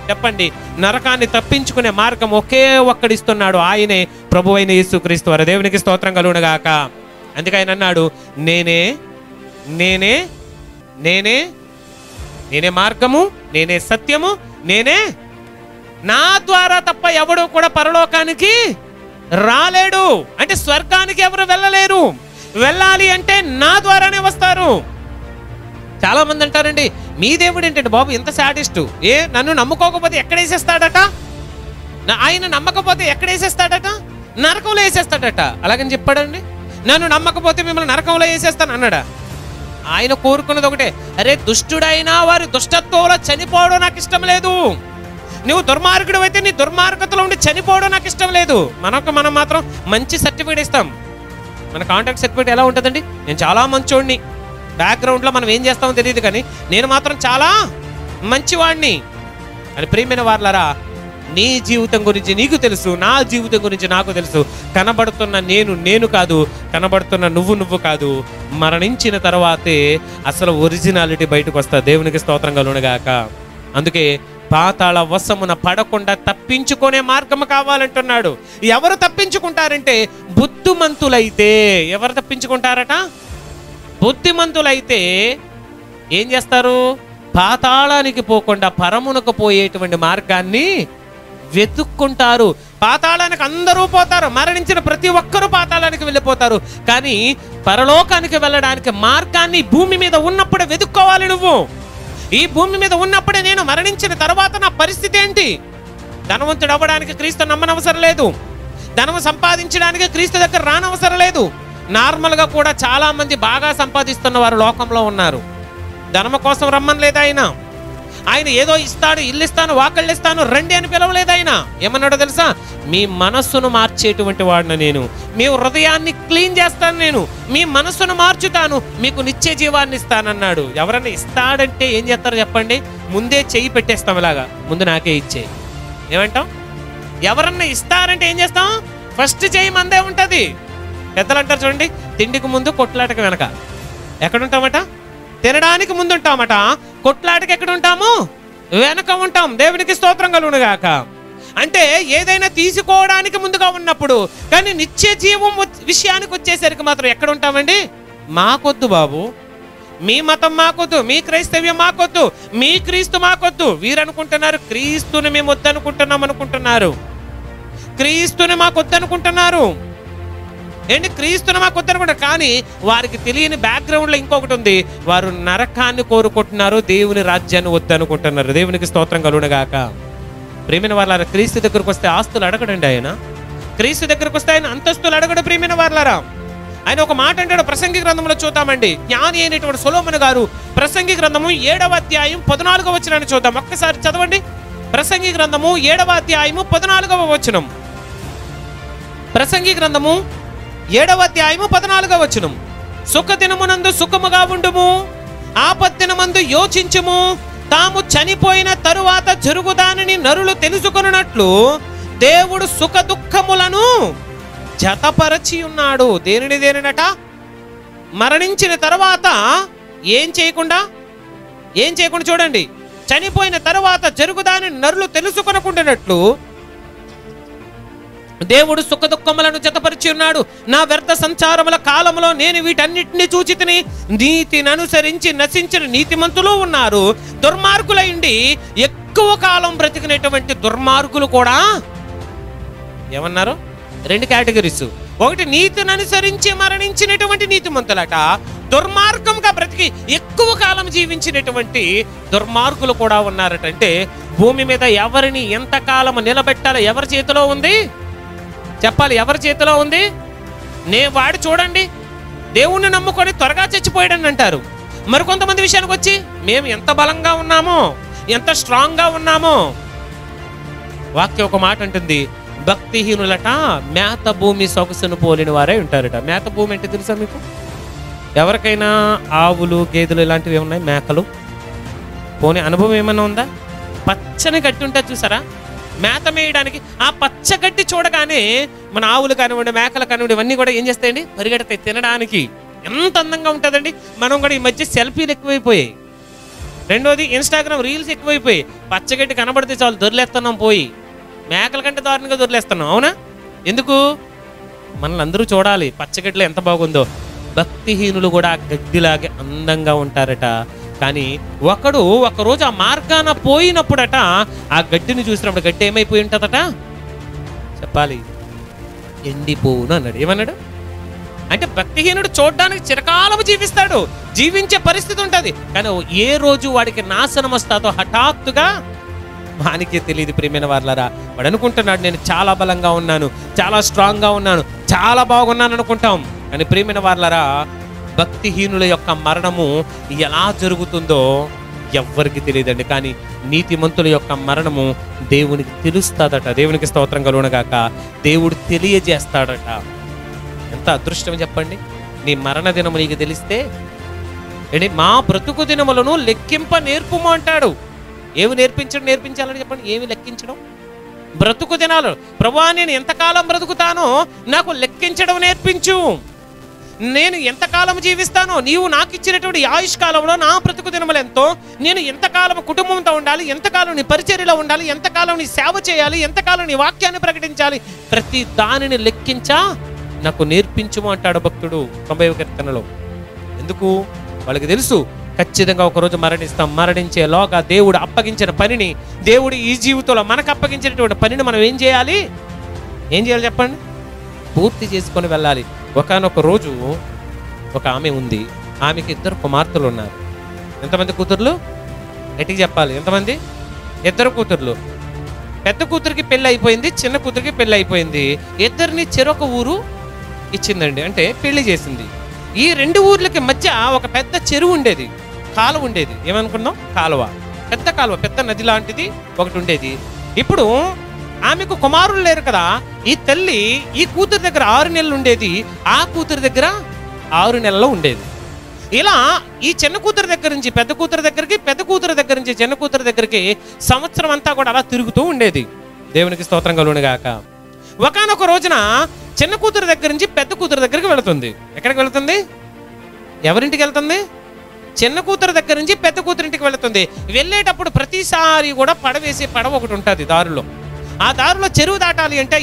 చెప్పండి? నరకాన్ని తప్పించుకునే మార్గం ఒకే ఒక్కడిస్తున్నాడు, ఆయనే ప్రభువైన యేసుక్రీస్తు వారు. దేవునికి స్తోత్రం కలుగునుగాక. అందుకే ఆయన అన్నాడు, నేనే నేనే నేనే నేనే మార్గము, నేనే సత్యము, నేనే, నా ద్వారా తప్ప ఎవడు కూడా పరలోకానికి రాలేడు. అంటే స్వర్గానికి ఎవరు వెళ్ళలేరు. వెళ్ళాలి అంటే నా ద్వారానే వస్తారు. చాలా మంది అంటారండి, మీ దేవుడు ఏంటంటే బాబు ఇంత శాడిస్టు, నన్ను నమ్ముకోకపోతే ఎక్కడేసేస్తాడట, ఆయన నమ్మకపోతే ఎక్కడేసేస్తాడట, నరకంలో వేసేస్తాడట. అలాగని చెప్పాడండి. నన్ను నమ్మకపోతే మిమ్మల్ని నరకంలో వేసేస్తాను అన్నాడా? ఆయన కోరుకున్నది ఒకటే, అరే దుష్టుడైనా వారి దుష్టత్వంలో చనిపోవడం నాకు ఇష్టం లేదు. నువ్వు దుర్మార్గుడు అయితే నీ దుర్మార్గతలో ఉండి చనిపోవడం నాకు ఇష్టం లేదు. మనం మాత్రం మంచి సర్టిఫికేట్ ఇస్తాం. మన కాంటాక్ట్ సర్టిఫికేట్ ఎలా ఉంటుందండి? నేను చాలా మంచోడిని, బ్యాక్గ్రౌండ్లో మనం ఏం చేస్తామో తెలియదు, కానీ నేను మాత్రం చాలా మంచివాడిని అని. ప్రియమైన వారలారా, నీ జీవితం గురించి నీకు తెలుసు, నా జీవితం గురించి నాకు తెలుసు. కనబడుతున్న నేను కాదు, కనబడుతున్న నువ్వు కాదు. మరణించిన తర్వాతే అసలు ఒరిజినాలిటీ బయటకు వస్తా. దేవునికి స్తోత్రం కలుగునుగాక. అందుకే పాతాళ వశమున పడకుండా తప్పించుకునే మార్గం కావాలంటున్నాడు. ఎవరు తప్పించుకుంటారంటే బుద్ధిమంతులైతే. ఎవరు తప్పించుకుంటారట? బుద్ధిమంతులైతే ఏం చేస్తారు? పాతాళానికి పోకుండా పరమునకు పోయేటువంటి మార్గాన్ని వెతుక్కుంటారు. పాతాళానికి అందరూ పోతారు, మరణించిన ప్రతి ఒక్కరూ పాతాళానికి వెళ్ళిపోతారు. కానీ పరలోకానికి వెళ్ళడానికి మార్గాన్ని భూమి మీద ఉన్నప్పుడే వెతుక్కోవాలి. నువ్వు ఈ భూమి మీద ఉన్నప్పుడే, నేను మరణించిన తర్వాత నా పరిస్థితి ఏంటి? ధనవంతుడు అవ్వడానికి క్రీస్తు నమ్మనవసరం లేదు. ధనం సంపాదించడానికి క్రీస్తు దగ్గర రానవసరం లేదు. నార్మల్గా కూడా చాలా మంది బాగా సంపాదిస్తున్న వారు లోకంలో ఉన్నారు. ధనము కోసం రమ్మని లేదు ఆయన ఏదో ఇస్తాడు, ఇల్లు ఇస్తాను, వాకళ్ళు ఇస్తాను, రండి అని పిలవలేదు ఆయన. ఏమన్నాడో తెలుసా? మీ మనస్సును మార్చేటువంటి వాడిని నేను, మీ హృదయాన్ని క్లీన్ చేస్తాను, నేను మీ మనస్సును మార్చుతాను, మీకు నిత్య జీవాన్ని ఇస్తానన్నాడు. ఎవరన్నా ఇస్తాడంటే ఏం చేస్తారో చెప్పండి? ముందే చెయ్యి పెట్టేస్తాం, ఇలాగా ముందు నాకే ఇచ్చేయి. ఏమంటాం? ఎవరన్నా ఇస్తారంటే ఏం చేస్తాం? ఫస్ట్ చెయ్యి మందే ఉంటుంది. పెద్దలు అంటారు చూడండి, తిండికి ముందు కొట్లాటకు వెనక. ఎక్కడుంటామట? తినడానికి ముందు ఉంటామట, కొట్లాటకి ఎక్కడ ఉంటాము? వెనక ఉంటాం. దేవునికి స్తోత్రం కలుగునుగాక. అంటే ఏదైనా తీసుకోవడానికి ముందుగా ఉన్నప్పుడు, కానీ నిత్య జీవం విషయానికి వచ్చేసరికి మాత్రం ఎక్కడ ఉంటామండి? మాకొద్దు బాబు, మీ మతం మాకొద్దు, మీ క్రైస్తవ్యం మాకొద్దు, మీ క్రీస్తు మాకొద్దు. వీరు అనుకుంటున్నారు క్రీస్తుని మేము వద్దనుకుంటున్నాం అనుకుంటున్నారు. క్రీస్తుని మాకు వద్దనుకుంటున్నారు. ఏంటి? క్రీస్తుని మాకు వద్దనుకుంటారు. కానీ వారికి తెలియని బ్యాక్గ్రౌండ్లో ఇంకొకటి ఉంది. వారు నరకాన్ని కోరుకుంటున్నారు, దేవుని రాజ్యాన్ని వద్దనుకుంటున్నారు. దేవునికి స్తోత్రం కలుగునుగాక. ప్రియమైన వారలారా, క్రీస్తు దగ్గరకు వస్తే ఆస్తులు అడగడండి ఆయన. క్రీస్తు దగ్గరకు వస్తే ఆయన అంతస్తులు అడగడు. ప్రియమైన వారలారా, ఆయన ఒక మాట అంటాడు. ప్రసంగి గ్రంథంలో చూద్దామండి. జ్ఞాని అయినటువంటి సొలొమోను గారు ప్రసంగి గ్రంథము 7వ అధ్యాయం 14వ వచనాన్ని చూద్దాం. ఒక్కసారి చదవండి. ప్రసంగి గ్రంథము 7వ అధ్యాయము 14వ వచనం. ప్రసంగి గ్రంథము 7వ అధ్యాయము 14వ వచనం. సుఖదినమునందు సుఖముగా ఉండుము, ఆపత్తినమందు యోచించుము, తాము చనిపోయిన తరువాత జరుగుదానని నరులు తెలుసుకొనున్నట్లు దేవుడు సుఖ దుఃఖములను జతపరచి ఉన్నాడు. దేనినట? మరణించిన తర్వాత ఏం చేయకుండా చూడండి, చనిపోయిన తర్వాత జరుగుదానని నరులు తెలుసుకొనకుండానట్లు దేవుడు సుఖ దుఃఖములను జతపరిచి ఉన్నాడు. నా వ్యర్థ సంచారముల కాలంలో నేను వీటన్నిటిని చూచితిని. నీతిని అనుసరించి నశించిన నీతిమంతులు ఉన్నారు, దుర్మార్గులైండి ఎక్కువ కాలం బ్రతికినటువంటి దుర్మార్గులు కూడా. ఏమన్నారు? 2 కేటగిరీస్. ఒకటి నీతిని అనుసరించి మరణించినటువంటి నీతిమంతులట, దుర్మార్గంగా బ్రతికి ఎక్కువ కాలం జీవించినటువంటి దుర్మార్గులు కూడా ఉన్నారట. అంటే భూమి మీద ఎవరిని ఎంతకాలం నిలబెట్టాలో ఎవరి చేతిలో ఉంది? చెప్పాలి, ఎవరి చేతిలో ఉంది? వాడు చూడండి, దేవుణ్ణి నమ్ముకొని త్వరగా చచ్చిపోయాడని అంటారు. మరికొంతమంది విషయానికి వచ్చి మేము ఎంత బలంగా ఉన్నామో, ఎంత స్ట్రాంగ్గా ఉన్నామో. వాక్యం ఒక మాట అంటుంది, భక్తిహీనులట మేత భూమి సొగసును పోలిన వారే ఉంటారట. మేత భూమి అంటే తెలుసా మీకు? ఎవరికైనా ఆవులు, గేదెలు ఇలాంటివి ఏమున్నాయి? మేకలు. పోనీ అనుభవం ఏమన్నా ఉందా? పచ్చని గట్టి ఉంటుంది చూసారా? మేత మేయడానికి ఆ పచ్చగడ్డి చూడగానే మన ఆవులు కానివ్వండి, మేకలు కానివ్వండి, ఇవన్నీ కూడా ఏం చేస్తాయండి? పరిగెడతాయి తినడానికి. ఎంత అందంగా ఉంటుందండి. మనం కూడా ఈ మధ్య సెల్ఫీలు ఎక్కువైపోయాయి. రెండోది ఇన్స్టాగ్రామ్ రీల్స్ ఎక్కువైపోయి పచ్చగడ్డి కనబడితే చాలు దొరిలేస్తున్నాం, పోయి మేకల కంటే దారుణంగా దొరిలేస్తున్నాం. అవునా? ఎందుకు? మనల్ని అందరూ చూడాలి, పచ్చగడ్డిలో ఎంత బాగుందో. భక్తిహీనులు కూడా గడ్డిలాగే అందంగా ఉంటారట. కానీ ఒకరోజు ఆ మార్గాన పోయినప్పుడట ఆ గడ్డిని చూసినప్పుడు గడ్డి ఏమైపోయి ఉంటుందట చెప్పాలి, ఎండిపోవును అన్నాడు. ఏమన్నాడు అంటే భక్తిహీనుడు చూడడానికి చిరకాలము జీవిస్తాడు, జీవించే పరిస్థితి ఉంటుంది. కానీ ఏ రోజు వాడికి నాశనం వస్తుందో హఠాత్తుగా వానికే తెలియదు. ప్రియమైన వారలారా, వాడు అనుకుంటున్నాడు నేను చాలా బలంగా ఉన్నాను, చాలా స్ట్రాంగ్గా ఉన్నాను, చాలా బాగున్నాను అనుకుంటాం. కానీ ప్రియమైన వారలారా, భక్తిహీనుల యొక్క మరణము ఎలా జరుగుతుందో ఎవ్వరికి తెలియదండి. కానీ నీతిమంతుల యొక్క మరణము దేవునికి తెలుస్తుందట. దేవునికి స్తోత్రం కలుగునుగాక. దేవుడు తెలియజేస్తాడట. ఎంత అదృష్టం చెప్పండి. నీ మరణ దినము నీకు తెలిస్తే మా బ్రతుకు దినములను లెక్కింప నేర్పుము అంటాడు. ఏమి నేర్పించాలని చెప్పండి. ఏమి లెక్కించడం? బ్రతుకు దినాలు. ప్రభువా, నేను ఎంతకాలం బ్రతుకుతానో నాకు లెక్కించడం నేర్పించు. నేను ఎంతకాలం జీవిస్తానో, నీవు నాకు ఇచ్చినటువంటి ఆయుష్కాలంలో నా బ్రతుకు దినములు ఎంతో, నేను ఎంతకాలం కుటుంబంతో ఉండాలి, ఎంతకాలం నీ పరిచర్యలో ఉండాలి, ఎంతకాలం నీ సేవ చేయాలి, ఎంతకాలం నీ వాక్యాన్ని ప్రకటించాలి, ప్రతి దానిని లెక్కించా నాకు నేర్పించుము అంటాడు భక్తుడు 90వ కీర్తనలో. ఎందుకు? వాళ్ళకి తెలుసు ఖచ్చితంగా ఒకరోజు మరణిస్తాం. మరణించేలోగా దేవుడు అప్పగించిన పనిని, దేవుడు ఈ జీవితంలో మనకు అప్పగించినటువంటి పనిని మనం ఏం చేయాలి చెప్పండి? పూర్తి చేసుకొని వెళ్ళాలి. ఒకానొక రోజు ఒక ఆమె ఉంది, ఆమెకి 2 కుమార్తెలు ఉన్నారు. ఎంతమంది కూతుర్లు? గట్టిగా చెప్పాలి. ఎంతమంది? 2 కూతుర్లు. పెద్ద కూతురికి పెళ్ళి అయిపోయింది, చిన్న కూతురికి పెళ్ళి అయిపోయింది. ఇద్దరిని చెరొక ఊరు ఇచ్చిందండి, అంటే పెళ్లి చేసింది. ఈ 2 ఊర్లకి మధ్య ఒక పెద్ద చెరువు ఉండేది, కాలువ ఉండేది. ఏమనుకున్నాం? కాలువ, పెద్ద కాలువ, పెద్ద నది లాంటిది ఒకటి ఉండేది. ఇప్పుడు ఆమెకు కుమారులు లేరు కదా. ఈ తల్లి ఈ కూతురు దగ్గర 6 నెలలు ఉండేది, ఆ కూతురు దగ్గర 6 నెలలు ఉండేది. ఇలా ఈ చిన్న కూతురు దగ్గర నుంచి పెద్ద కూతురు దగ్గరికి, పెద్ద కూతురు దగ్గర నుంచి చిన్న కూతురు దగ్గరికి సంవత్సరం అంతా కూడా అలా తిరుగుతూ ఉండేది. దేవునికి స్తోత్రం కలుగునుగాక. ఒకానొక రోజున చిన్న కూతురు దగ్గర నుంచి పెద్ద కూతురు దగ్గరికి వెళుతుంది. ఎక్కడికి వెళుతుంది? ఎవరింటికి వెళ్తుంది? చిన్న కూతురు దగ్గర నుంచి పెద్ద కూతురింటికి వెళుతుంది. వెళ్ళేటప్పుడు ప్రతిసారి కూడా పడవేసే పడవ ఒకటి ఉంటుంది దారిలో. ఆ దారిలో చెరువు దాటాలి అంటే,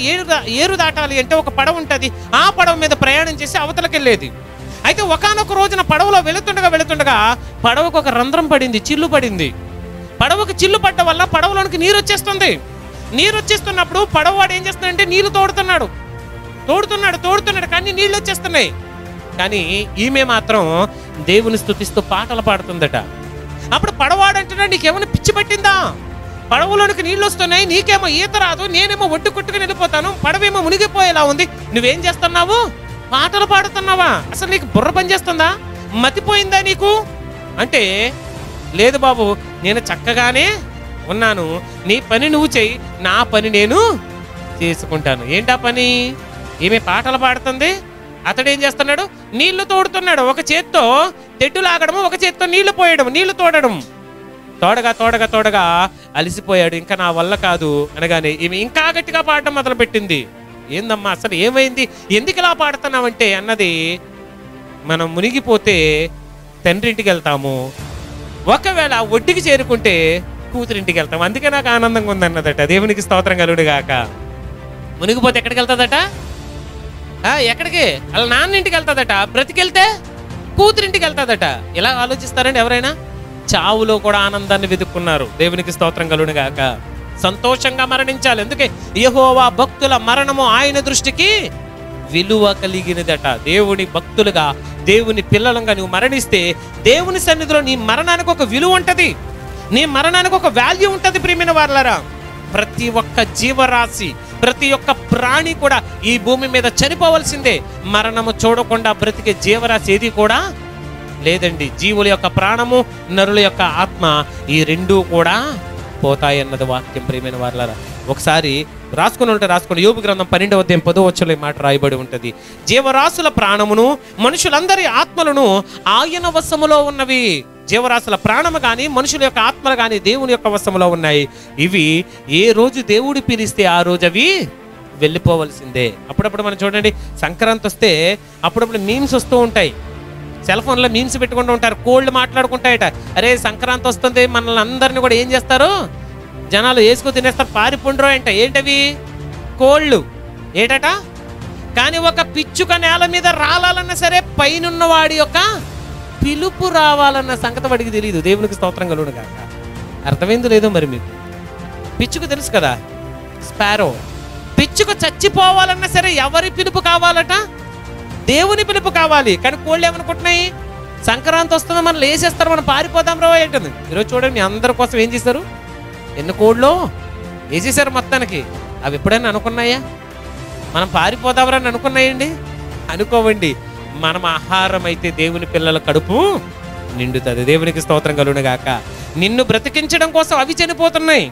ఏరు దాటాలి అంటే ఒక పడవ ఉంటుంది. ఆ పడవ మీద ప్రయాణం చేసి అవతలకి వెళ్ళేది. అయితే ఒకానొక రోజున పడవలో వెళుతుండగా పడవకు ఒక రంధ్రం పడింది, చిల్లు పడింది. పడవకు చిల్లు పడ్డ వల్ల పడవలోనికి నీరు వచ్చేస్తుంది. నీరు వచ్చేస్తున్నప్పుడు పడవవాడు ఏం చేస్తున్నాడంటే నీళ్లు తోడుతున్నాడు కానీ నీళ్ళు వచ్చేస్తున్నాయి. కానీ ఈమె మాత్రం దేవుని స్తుతిస్తూ పాటలు పాడుతుందట. అప్పుడు పడవాడు అంటున్నాడు, నీకేమైనా పిచ్చి పట్టిందా? పడవలోనికి నీళ్ళు వస్తున్నాయి, నీకేమో ఈత రాదు, నేనేమో ఒడ్డు కొట్టుకుని వెళ్ళిపోతాను, పడవేమో మునిగిపోయేలా ఉంది, నువ్వేం చేస్తున్నావు? పాటలు పాడుతున్నావా? అసలు నీకు బుర్ర పనిచేస్తుందా? మతిపోయిందా నీకు అంటే, లేదు బాబు, నేను చక్కగానే ఉన్నాను, నీ పని నువ్వు చెయ్యి, నా పని నేను చేసుకుంటాను. ఏంటా పని? ఈమె పాటలు పాడుతుంది, అతడేం చేస్తున్నాడు? నీళ్లు తోడుతున్నాడు. ఒక చేత్తో తెడ్డు లాగడము, ఒక చేత్తో నీళ్లు పోయడం, నీళ్లు తోడడం. తోడగా అలిసిపోయాడు. ఇంకా నా వల్ల కాదు అనగానే ఈమె ఇంకా గట్టిగా పాడడం మొదలు పెట్టింది. ఏందమ్మా అసలు ఏమైంది, ఎందుకు ఇలా పాడుతున్నావంటే అన్నది, మనం మునిగిపోతే తండ్రింటికి వెళ్తాము, ఒకవేళ ఒడ్డుకి చేరుకుంటే కూతురింటికి వెళ్తాము, అందుకే నాకు ఆనందంగా ఉందన్నదట. దేవునికి స్తోత్రం కలుగునుగాక. మునిగిపోతే ఎక్కడికి వెళ్తాదట? ఎక్కడికి? వాళ్ళ నాన్న ఇంటికి వెళ్తాదట. బ్రతికెళ్తే కూతురింటికి వెళ్తాదట. ఇలా ఆలోచిస్తారండి ఎవరైనా? చావులో కూడా ఆనందాన్ని వెతుక్కున్నారు. దేవునికి స్తోత్రం కలుగునుగాక. సంతోషంగా మరణించాలి. అందుకే యెహోవా భక్తుల మరణము ఆయన దృష్టికి విలువ కలిగినదట. దేవుని భక్తులుగా, దేవుని పిల్లలుగా నువ్వు మరణిస్తే దేవుని సన్నిధిలో నీ మరణానికి ఒక విలువ ఉంటుంది, నీ మరణానికి ఒక వాల్యూ ఉంటుంది. ప్రియమైన వారలారా, ప్రతి ఒక్క జీవరాశి, ప్రతి ఒక్క ప్రాణి కూడా ఈ భూమి మీద చనిపోవలసిందే. మరణము చూడకుండా బ్రతికే జీవరాశి ఏది కూడా లేదండి. జీవుల యొక్క ప్రాణము, నరుల యొక్క ఆత్మ, ఈ రెండూ కూడా పోతాయన్నది వాక్యం. ప్రియమైన వారలారా, ఒకసారి రాసుకోండి. యోబు గ్రంథం 12వ అధ్యాయం 10వ వచనంలో ఈ మాట రాయబడి ఉంటుంది. జీవరాశుల ప్రాణమును, మనుషులందరి ఆత్మలను ఆయన వశములో ఉన్నవి. జీవరాశుల ప్రాణము కానీ, మనుషుల యొక్క ఆత్మలు కానీ దేవుని యొక్క వశములో ఉన్నాయి. ఇవి ఏ రోజు దేవుడు పిలిస్తే ఆ రోజు అవి వెళ్ళిపోవలసిందే. అప్పుడప్పుడు మనం చూడండి, సంక్రాంతి వస్తే అప్పుడప్పుడు మీమ్స్ వస్తూ ఉంటాయి. సెల్ ఫోన్లో మీమ్స్ పెట్టుకుంటూ ఉంటారు, కోళ్ళు మాట్లాడుకుంటాయట. అరే సంక్రాంతి వస్తుంది, మనల్ని అందరినీ కూడా ఏం చేస్తారు జనాలు వేసుకు తినేస్తారు, పారిపోండ్రో అంట. ఏంటవి? కోళ్ళు. ఏటట? కానీ ఒక పిచ్చుక నేల మీద రావాలన్నా సరే పైనున్న వాడి యొక్క పిలుపు రావాలన్న సంగతి వాడికి తెలియదు. దేవునికి స్తోత్రం కలుగును గాక. అర్థమైంది లేదో మరి మీకు? పిచ్చుకు తెలుసు కదా, స్పారో. పిచ్చుక చచ్చిపోవాలన్నా సరే ఎవరి పిలుపు కావాలట? దేవుని పిలుపు కావాలి. కానీ కోళ్ళు ఏమనుకుంటున్నాయి? సంక్రాంతి వస్తుంది, మనం లేసేస్తారు, మనం పారిపోదాం రా ఏంటది. ఈరోజు చూడండి, మీ అందరి కోసం ఏం చేశారు? ఎన్ని కోళ్ళు వేసేసారు మొత్తానికి. అవి ఎప్పుడైనా అనుకున్నాయా మనం పారిపోదామరా అని? అనుకున్నాయండి? అనుకోవండి. మనం ఆహారం అయితే దేవుని పిల్లల కడుపు నిండుతుంది. దేవునికి స్తోత్రం కలుగును గాక. నిన్ను బ్రతికించడం కోసం అవి చనిపోతున్నాయి,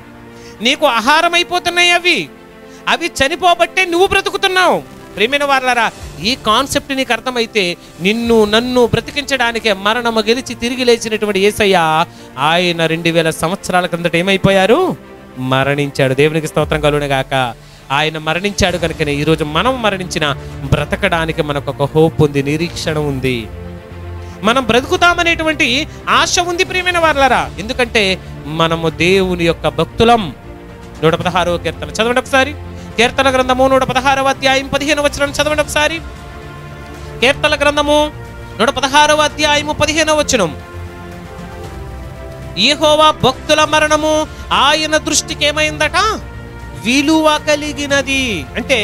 నీకు ఆహారం అయిపోతున్నాయి. అవి చనిపోబట్టే నువ్వు బ్రతుకుతున్నావు. ప్రియమైన వారలారా, ఈ కాన్సెప్ట్ నీకు అర్థమైతే నిన్ను నన్ను బ్రతికించడానికే మరణము గెలిచి తిరిగి లేచినటువంటి యేసయ్య ఆయన 2000 సంవత్సరాల క్రిందట ఏమైపోయారు? మరణించాడు. దేవునికి స్తోత్రం కలుగును గాక. ఆయన మరణించాడు కనుకనే ఈరోజు మనం మరణించిన బ్రతకడానికి మనకు ఒక హోప్ ఉంది, నిరీక్షణ ఉంది, మనం బ్రతుకుతామనేటువంటి ఆశ ఉంది. ప్రియమైన వారలారా, ఎందుకంటే మనము దేవుని యొక్క భక్తులం. 116వ కీర్తన చదవండి ఒకసారి. కీర్తన గ్రంథము 116వ అధ్యాయం 15వ వచనం చదవండి ఒకసారి. కీర్తన గ్రంథము 116వ అధ్యాయము 15వ వచనం. యెహోవా భక్తుల మరణము ఆయన దృష్టికి ఏమైందట? విలువ కలిగినది. అంటే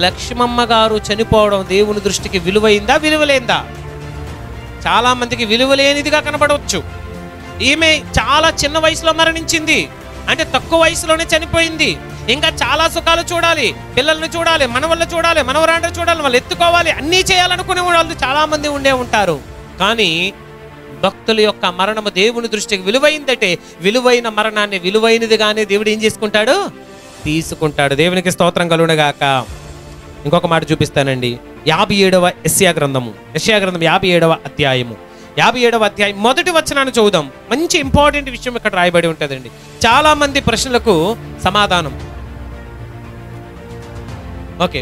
లక్ష్మమ్మ గారు చనిపోవడం దేవుని దృష్టికి విలువైందా, విలువలేందా? చాలా మందికి విలువలేనిదిగా కనబడవచ్చు. ఈమె చాలా చిన్న వయసులో మరణించింది, అంటే తక్కువ వయసులోనే చనిపోయింది. ఇంకా చాలా సుఖాలు చూడాలి, పిల్లల్ని చూడాలి, మనవళ్ళు చూడాలి, మనవరాండ్రు చూడాలి, వాళ్ళు ఎత్తుకోవాలి, అన్నీ చేయాలనుకునే వాళ్ళు చాలా మంది ఉండే ఉంటారు. కానీ భక్తుల యొక్క మరణము దేవుని దృష్టికి విలువైందంటే విలువైన మరణాన్ని విలువైనదిగానే దేవుడు ఏం చేసుకుంటాడు? తీసుకుంటాడు. దేవునికి స్తోత్రం కలుగును గాక. ఇంకొక మాట చూపిస్తానండి. 57వ యెషయా గ్రంథము 57వ అధ్యాయము 57వ అధ్యాయం మొదటి వచనాన్ని చదువుదాం. మంచి ఇంపార్టెంట్ విషయం ఇక్కడ రాయబడి ఉంటుందండి. చాలా మంది ప్రశ్నలకు సమాధానం. ఓకే.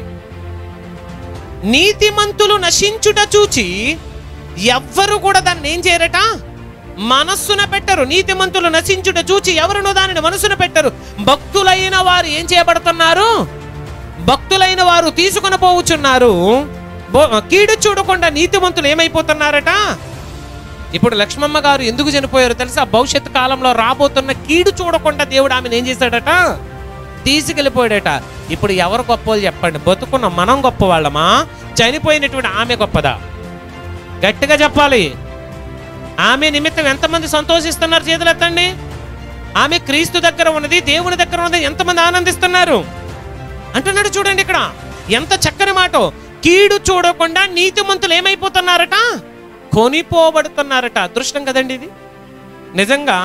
నీతిమంతులు నశించుట చూచి ఎవ్వరు కూడా దాన్ని ఏం చేయరట? మనస్సున పెట్టరు. నీతిమంతులు నశించుట చూచి ఎవరునో దానిని మనసున పెట్టరు. భక్తులైన వారు ఏం చేయబడుతున్నారు? భక్తులైన వారు తీసుకుని పోవుచున్నారు. కీడు చూడకుండా నీతిమంతులు ఏమైపోతున్నారట? ఇప్పుడు లక్ష్మమ్మ గారు ఎందుకు చనిపోయారు తెలుసా? భవిష్యత్తు కాలంలో రాబోతున్న కీడు చూడకుండా దేవుడు ఆమెను ఏం చేశాడట? తీసుకెళ్ళిపోయాడట. ఇప్పుడు ఎవరు గొప్పలు చెప్పండి? బతుకున్న మనం గొప్పవాళ్ళమా, చనిపోయినటువంటి ఆమె గొప్పదా? గట్టిగా చెప్పాలి. ఆమె నిమిత్తం ఎంతమంది సంతోషిస్తున్నారు? చేతులు ఎత్తండి. ఆమె క్రీస్తు దగ్గర ఉన్నది, దేవుని దగ్గర ఉన్నది, ఎంతమంది ఆనందిస్తున్నారు అంటున్నాడు. చూడండి ఇక్కడ ఎంత చక్కని మాట. కీడు చూడకుండా నీతిమంతులు ఏమైపోతున్నారట? కొనిపోబడుతున్నారట. అదృష్టం కదండి ఇది. నిజంగా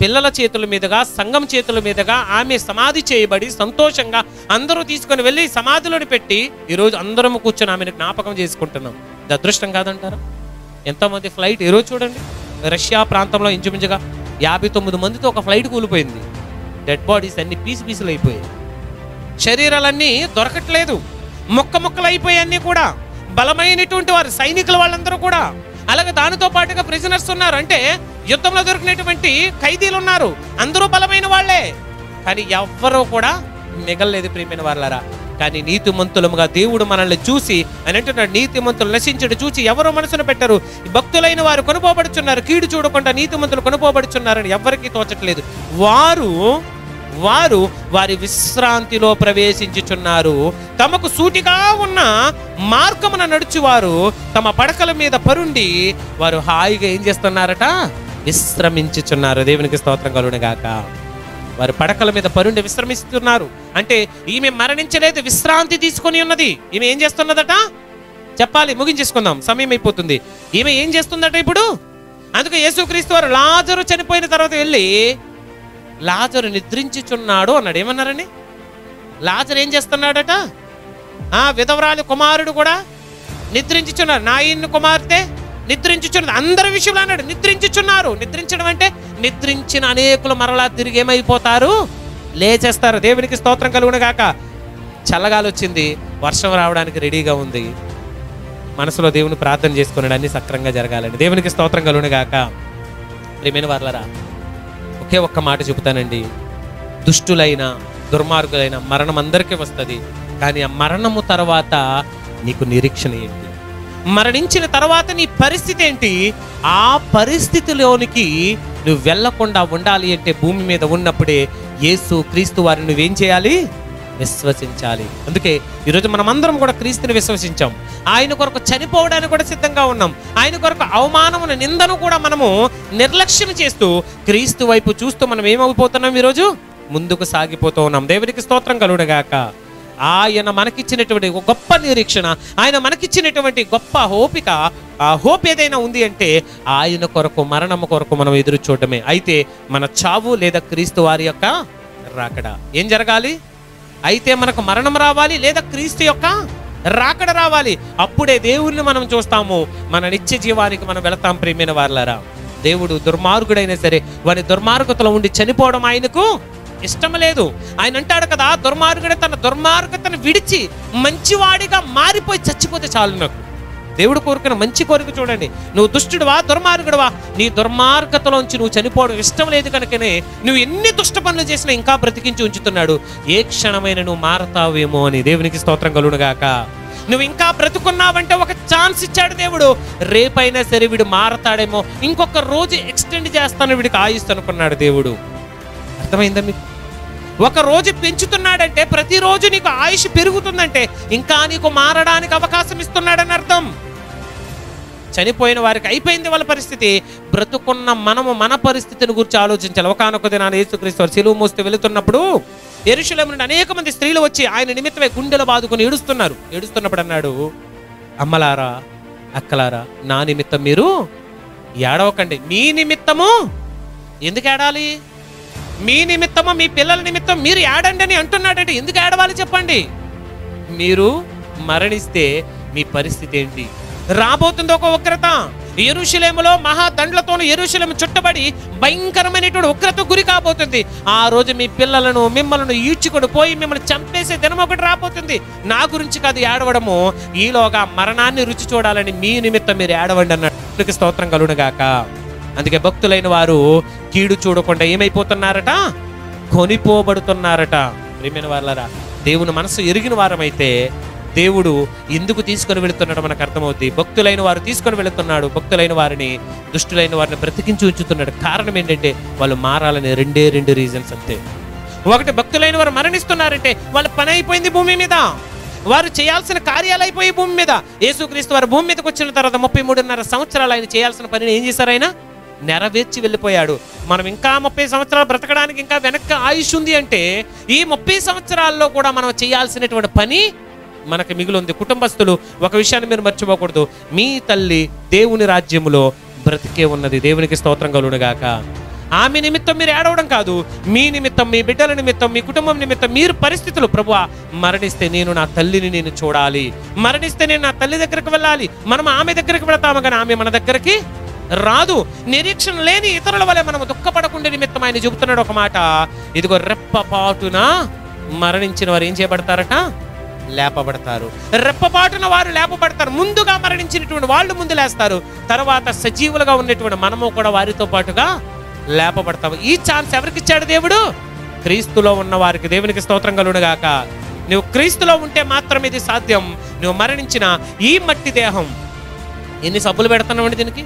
పిల్లల చేతుల మీదుగా, సంఘం చేతుల మీదుగా ఆమె సమాధి చేయబడి సంతోషంగా అందరూ తీసుకొని వెళ్ళి సమాధిలోని పెట్టి ఈరోజు అందరం కూర్చొని ఆమెను జ్ఞాపకం చేసుకుంటున్నాం. ఇది అదృష్టం కాదంటారా? ఎంతోమంది ఫ్లైట్ ఈరోజు చూడండి, రష్యా ప్రాంతంలో ఇంచుమించుగా 59 మందితో ఒక ఫ్లైట్ కూలిపోయింది. డెడ్ బాడీస్ అన్ని పీసులు అయిపోయాయి. శరీరాలన్నీ దొరకట్లేదు, ముక్కలు అయిపోయాయి అన్నీ కూడా. బలమైనటువంటి వారు సైనికుల వాళ్ళందరూ కూడా, అలాగే దానితో పాటుగా ప్రిజనర్స్ ఉన్నారు, అంటే యుద్ధంలో దొరికినటువంటి ఖైదీలు ఉన్నారు, అందరూ బలమైన వాళ్లే. కానీ ఎవ్వరూ కూడా మిగలలేదు ప్రియమైన వాళ్ళారా. కానీ నీతిమంతులముగా దేవుడు మనల్ని చూసి అని అంటున్నాడు, నీతిమంతులు నశించడు చూసి ఎవరో మనసును పెట్టరు. భక్తులైన వారు కొనుపోబడుచున్నారు, కీడు చూడకుండా నీతిమంతులు కొనుపోబడుచున్నారని ఎవరికీ తోచట్లేదు. వారు వారి విశ్రాంతిలో ప్రవేశించుచున్నారు. తమకు సూటిగా ఉన్న మార్గమున నడుచువారు తమ పడకల మీద పరుండి వారు హాయిగా ఏం చేస్తున్నారట? విశ్రమించుచున్నారు. దేవునికి స్తోత్రం కలుగును గాక. వారు పడకల మీద పరుండి విశ్రమిస్తున్నారు. అంటే ఈమె మరణించలేదు, విశ్రాంతి తీసుకొని ఉన్నది. ఈమె ఏం చేస్తున్నదట? చెప్పాలి, ముగించేసుకుందాం, సమయం అయిపోతుంది. ఈమె ఏం చేస్తుందట ఇప్పుడు? అందుకే యేసుక్రీస్తు వారు లాజరు చనిపోయిన తర్వాత వెళ్ళి లాజరు నిద్రించుచున్నాడు అన్నాడు. ఏమన్నారని? లాజరు ఏం చేస్తున్నాడట? విధవరాలి కుమారుడు కూడా నిద్రించుచున్నారు, నాయన కుమార్తె నిద్రించుచున్నది. అందరి విషయంలో అన్నాడు నిద్రించుచున్నారు. నిద్రించడం అంటే నిద్రించిన అనేకులు మరలా తిరిగి ఏమైపోతారు? లేచేస్తారు. దేవునికి స్తోత్రం కలుగును గాక. చల్లగాలి వచ్చింది, వర్షం రావడానికి రెడీగా ఉంది. మనసులో దేవుని ప్రార్థన చేసుకున్నాడు అన్ని సక్రంగా జరగాలని. దేవునికి స్తోత్రం కలుగును గాక. ప్రియమైన వారలారా, ఒకే ఒక్క మాట చెబుతానండి. దుష్టులైన దుర్మార్గులైన మరణం అందరికీ వస్తుంది. కానీ ఆ మరణము తర్వాత నీకు నిరీక్షణ ఏంటి? మరణించిన తర్వాత నీ పరిస్థితి ఏంటి? ఆ పరిస్థితిలోనికి నువ్వు వెళ్లకుండా ఉండాలి అంటే భూమి మీద ఉన్నప్పుడే యేసు క్రీస్తు వారిని నువ్వేం చేయాలి? విశ్వసించాలి. అందుకే ఈరోజు మనం అందరం కూడా క్రీస్తుని విశ్వసించాం. ఆయన కొరకు చనిపోవడానికి కూడా సిద్ధంగా ఉన్నాం. ఆయన కొరకు అవమానమును నిందను కూడా మనము నిర్లక్ష్యం చేస్తూ క్రీస్తు వైపు చూస్తూ మనం ఏమైపోతున్నాం? ఈరోజు ముందుకు సాగిపోతూ ఉన్నాం. దేవునికి స్తోత్రం కలుగునుగాక. ఆయన మనకిచ్చినటువంటి గొప్ప నిరీక్షణ, ఆయన మనకిచ్చినటువంటి గొప్ప ఓపిక, ఆ హోప్ ఏదైనా ఉంది అంటే ఆయన కొరకు, మరణము కొరకు మనం ఎదురు చూడటమే. అయితే మన చావు లేదా క్రీస్తు వారి యొక్క రాకడ ఏం జరగాలి? అయితే మనకు మరణం రావాలి లేదా క్రీస్తు యొక్క రాకడ రావాలి. అప్పుడే దేవుణ్ణి మనం చూస్తాము, మన నిత్య జీవానికి మనం వెళతాం. ప్రియమైన వారలారా, దేవుడు దుర్మార్గుడైనా సరే వారి దుర్మార్గతలో ఉండి చనిపోవడం ఆయనకు ఇష్టం లేదు. ఆయన అంటాడు కదా, దుర్మార్గుడే తన దుర్మార్గతను విడిచి మంచివాడిగా మారిపోయి చచ్చిపోతే చాలు. నాకు దేవుడు కోరుకున్న మంచి కోరిక చూడండి. నువ్వు దుష్టుడువా దుర్మార్గుడువా, నీ దుర్మార్గతలోంచి నువ్వు చనిపోవడం ఇష్టం లేదు కనుకనే నువ్వు ఎన్ని దుష్ట పనులు చేసినా ఇంకా బ్రతికించి ఉంచుతున్నాడు. ఏ క్షణమైన నువ్వు మారతావేమో అని. దేవునికి స్తోత్రం కలుగునుగాక. నువ్వు ఇంకా బ్రతుకున్నావంటే ఒక ఛాన్స్ ఇచ్చాడు దేవుడు. రేపైనా సరే వీడు మారతాడేమో, ఇంకొక రోజు ఎక్స్టెండ్ చేస్తాను వీడికి ఆయుస్తు అనుకున్నాడు దేవుడు. అర్థమైందా మీకు? ఒక రోజు పెంచుతున్నాడంటే ప్రతిరోజు నీకు ఆయుష్ పెరుగుతుందంటే ఇంకా నీకు మారడానికి అవకాశం ఇస్తున్నాడని అర్థం. చనిపోయిన వారికి అయిపోయింది వాళ్ళ పరిస్థితి. బ్రతుకున్న మనము మన పరిస్థితిని గురించి ఆలోచించాలి. ఒకానొక దినాన యేసుక్రీస్తు వారు సిలువ మోస్తూ వెళుతున్నప్పుడు యెరూషలేము నుండి అనేక మంది స్త్రీలు వచ్చి ఆయన నిమిత్తమే గుండెలు బాదుకొని ఏడుస్తున్నప్పుడు అన్నాడు, అమ్మలారా అక్కలారా, నా నిమిత్తం మీరు ఏడవకండి. మీ నిమిత్తము ఎందుకు ఏడాలి? మీ నిమిత్తము మీ పిల్లల నిమిత్తం మీరు ఏడండి అని అంటున్నాడండి. ఎందుకు ఏడవాలి చెప్పండి? మీరు మరణిస్తే మీ పరిస్థితి ఏంటి? రాబోతుంది ఒక ఉగ్రత. యెరూషలేములో మహాదండ్లతోనూ యెరూషలేము చుట్టబడి భయంకరమైనటువంటి ఉగ్రత గురి కాబోతుంది. ఆ రోజు మీ పిల్లలను మిమ్మల్ని ఈడ్చుకొని పోయి మిమ్మల్ని చంపేసే దినం ఒకటి రాబోతుంది. నా గురించి కాదు ఏడవడము, ఈలోగా మరణాన్ని రుచి చూడాలని మీ నిమిత్తం మీరు ఏడవండి అన్నట్టు. స్తోత్రం కలుగునుగాక. అందుకే భక్తులైన వారు కీడు చూడకుండా ఏమైపోతున్నారట? కొనిపోబడుతున్నారట. ప్రియమైన వారలారా, దేవుని మనసు ఎరిగిన వారమైతే దేవుడు ఎందుకు తీసుకొని వెళుతున్నాడు మనకు అర్థమవుద్ది. భక్తులైన వారు తీసుకొని వెళుతున్నాడు, భక్తులైన వారిని, దుష్టులైన వారిని బ్రతికించి ఉంచుతున్నాడు. కారణం ఏంటంటే వాళ్ళు మారాలని రెండు రీజన్స్ అంతే. ఒకటి, భక్తులైన వారు మరణిస్తున్నారంటే వాళ్ళ పని అయిపోయింది భూమి మీద, వారు చేయాల్సిన కార్యాలు అయిపోయి భూమి మీద. యేసుక్రీస్తు వారు భూమి మీదకి వచ్చిన తర్వాత 33.5 సంవత్సరాలు ఆయన చేయాల్సిన పనిని ఏం చేశారు? ఆయన నెరవేర్చి వెళ్ళిపోయాడు. మనం ఇంకా 30 సంవత్సరాలు బ్రతకడానికి ఇంకా వెనక్కి ఆయుష్ ఉంది అంటే ఈ 30 సంవత్సరాల్లో కూడా మనం చేయాల్సినటువంటి పని మనకు మిగిలింది. కుటుంబస్తులు ఒక విషయాన్ని మీరు మర్చిపోకూడదు, మీ తల్లి దేవుని రాజ్యములో బ్రతికే ఉన్నది. దేవునికి స్తోత్రం కలుగునుగాక. ఆమె నిమిత్తం మీరు ఏడవడం కాదు, మీ నిమిత్తం, మీ బిడ్డల నిమిత్తం, మీ కుటుంబం నిమిత్తం మీరు పరిస్థితులు, ప్రభువా మరణిస్తే నేను నా తల్లిని నేను చూడాలి, మరణిస్తే నేను నా తల్లి దగ్గరికి వెళ్ళాలి. మనం ఆమె దగ్గరికి వెళతాము కానీ ఆమె మన దగ్గరికి రాదు. నిరీక్షణ లేని ఇతరుల వల్ల మనం దుఃఖపడకుండా నిమిత్తం ఆయన చెబుతున్నాడు ఒక మాట. ఇదిగో రెప్పపాటున మరణించిన వారు ఏం చేయబడతారట? లేపబడతారు. రెప్పపాటున వారు లేపబడతారు. ముందుగా మరణించినటువంటి వాళ్ళు ముందు లేస్తారు, తర్వాత సజీవులుగా ఉన్నటువంటి మనము కూడా వారితో పాటుగా లేపబడతాము. ఈ ఛాన్స్ ఎవరికి ఇచ్చాడు దేవుడు? క్రీస్తులో ఉన్న వారికి. దేవునికి స్తోత్రం కలుగునుగాక. నువ్వు క్రీస్తులో ఉంటే మాత్రం ఇది సాధ్యం. నువ్వు మరణించిన ఈ మట్టి దేహం, ఎన్ని సబ్బులు పెడుతున్నావు అండి దీనికి?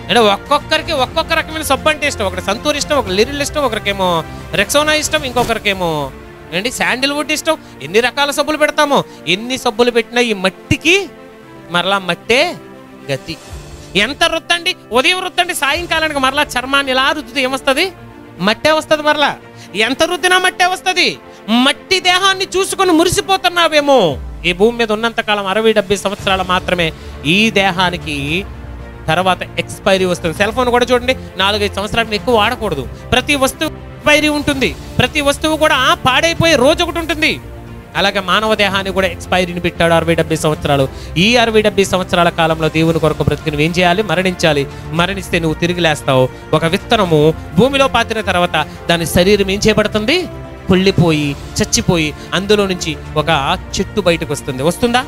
అంటే ఒక్కొక్కరికి ఒక్కొక్క రకమైన సబ్బు అంటే ఇష్టం. ఒకటి సంతూర్ ఇష్టం, ఒకటి లిరిల్ ఇష్టం, ఒకరికేమో రెక్సోనా ఇష్టం, ఇంకొకరికేమో ఏంటి శాండిల్వుడ్ ఇష్టం. ఎన్ని రకాల సబ్బులు పెడతామో. ఎన్ని సబ్బులు పెట్టినా ఈ మట్టికి మరలా మట్టే గతి. ఎంత రుద్దండి, ఉదయం రుద్దండి, సాయంకాలానికి మరలా చర్మాన్ని ఇలా రుద్దితే ఏమొస్తుంది? మట్టే వస్తుంది. మరలా ఎంత రుద్దినా మట్టే వస్తుంది. మట్టి దేహాన్ని చూసుకొని మురిసిపోతున్నావేమో. ఈ భూమి మీద ఉన్నంతకాలం 60-70 సంవత్సరాలు మాత్రమే. ఈ దేహానికి తర్వాత ఎక్స్పైరీ వస్తుంది. సెల్ ఫోన్ కూడా చూడండి, 4-5 సంవత్సరాలకు ఎక్కువ వాడకూడదు. ప్రతి వస్తువు ఎక్స్పైరీ ఉంటుంది. ప్రతి వస్తువు కూడా పాడైపోయే రోజు ఒకటి ఉంటుంది. అలాగే మానవ దేహాన్ని కూడా ఎక్స్పైరీని పెట్టాడు 60-70 సంవత్సరాలు. ఈ 60-70 సంవత్సరాల కాలంలో దేవుని కొరకు బ్రతికి నువ్వేం చేయాలి? మరణించాలి. మరణిస్తే నువ్వు తిరిగి లేస్తావు. ఒక విత్తనము భూమిలో పాతిన తర్వాత దాని శరీరం ఏం చేయబడుతుంది? కుళ్ళిపోయి చచ్చిపోయి అందులో నుంచి ఒక చెట్టు బయటకు వస్తుంది. వస్తుందా?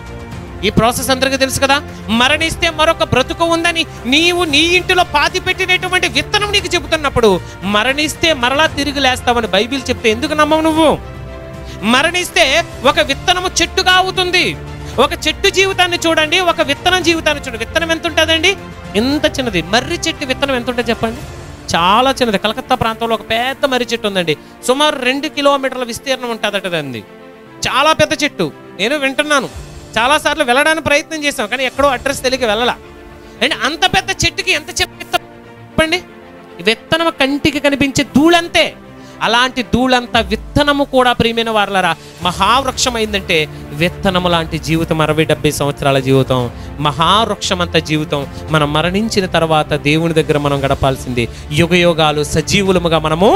ఈ ప్రాసెస్ అందరికీ తెలుసు కదా. మరణిస్తే మరొక బ్రతుకు ఉందని నీవు నీ ఇంటిలో పాతి పెట్టినటువంటి విత్తనం నీకు చెబుతున్నప్పుడు, మరణిస్తే మరలా తిరిగి లేస్తావని బైబిల్ చెప్తే ఎందుకు నమ్మవు నువ్వు? మరణిస్తే ఒక విత్తనము చెట్టుగా అవుతుంది. ఒక చెట్టు జీవితాన్ని చూడండి, ఒక విత్తనం జీవితాన్ని చూడండి. విత్తనం ఎంత ఉంటుందండి? ఎంత చిన్నది. మర్రి చెట్టు విత్తనం ఎంత ఉంటుంది చెప్పండి? చాలా చిన్నది. కలకత్తా ప్రాంతంలో ఒక పెద్ద మర్రి చెట్టు ఉందండి. సుమారు 2 కిలోమీటర్ల విస్తీర్ణం ఉంటుందట దాన్ని. చాలా పెద్ద చెట్టు. నేను వింటున్నాను, చాలాసార్లు వెళ్ళడానికి ప్రయత్నం చేశాం, కానీ ఎక్కడో అడ్రస్ తెలియక వెళ్ళాల. అండ్ అంత పెద్ద చెట్టుకి ఎంత చెప్పండి? విత్తనం కంటికి కనిపించే ధూళంతే. అలాంటి ధూళంతా విత్తనము కూడా ప్రియమైన వారలారా మహావృక్షం అయిందంటే, విత్తనము లాంటి జీవితం 60-70 సంవత్సరాల జీవితం, మహావృక్షమంత జీవితం మనం మరణించిన తర్వాత దేవుని దగ్గర మనం గడపాల్సింది. యుగయుగాలు సజీవులముగా మనము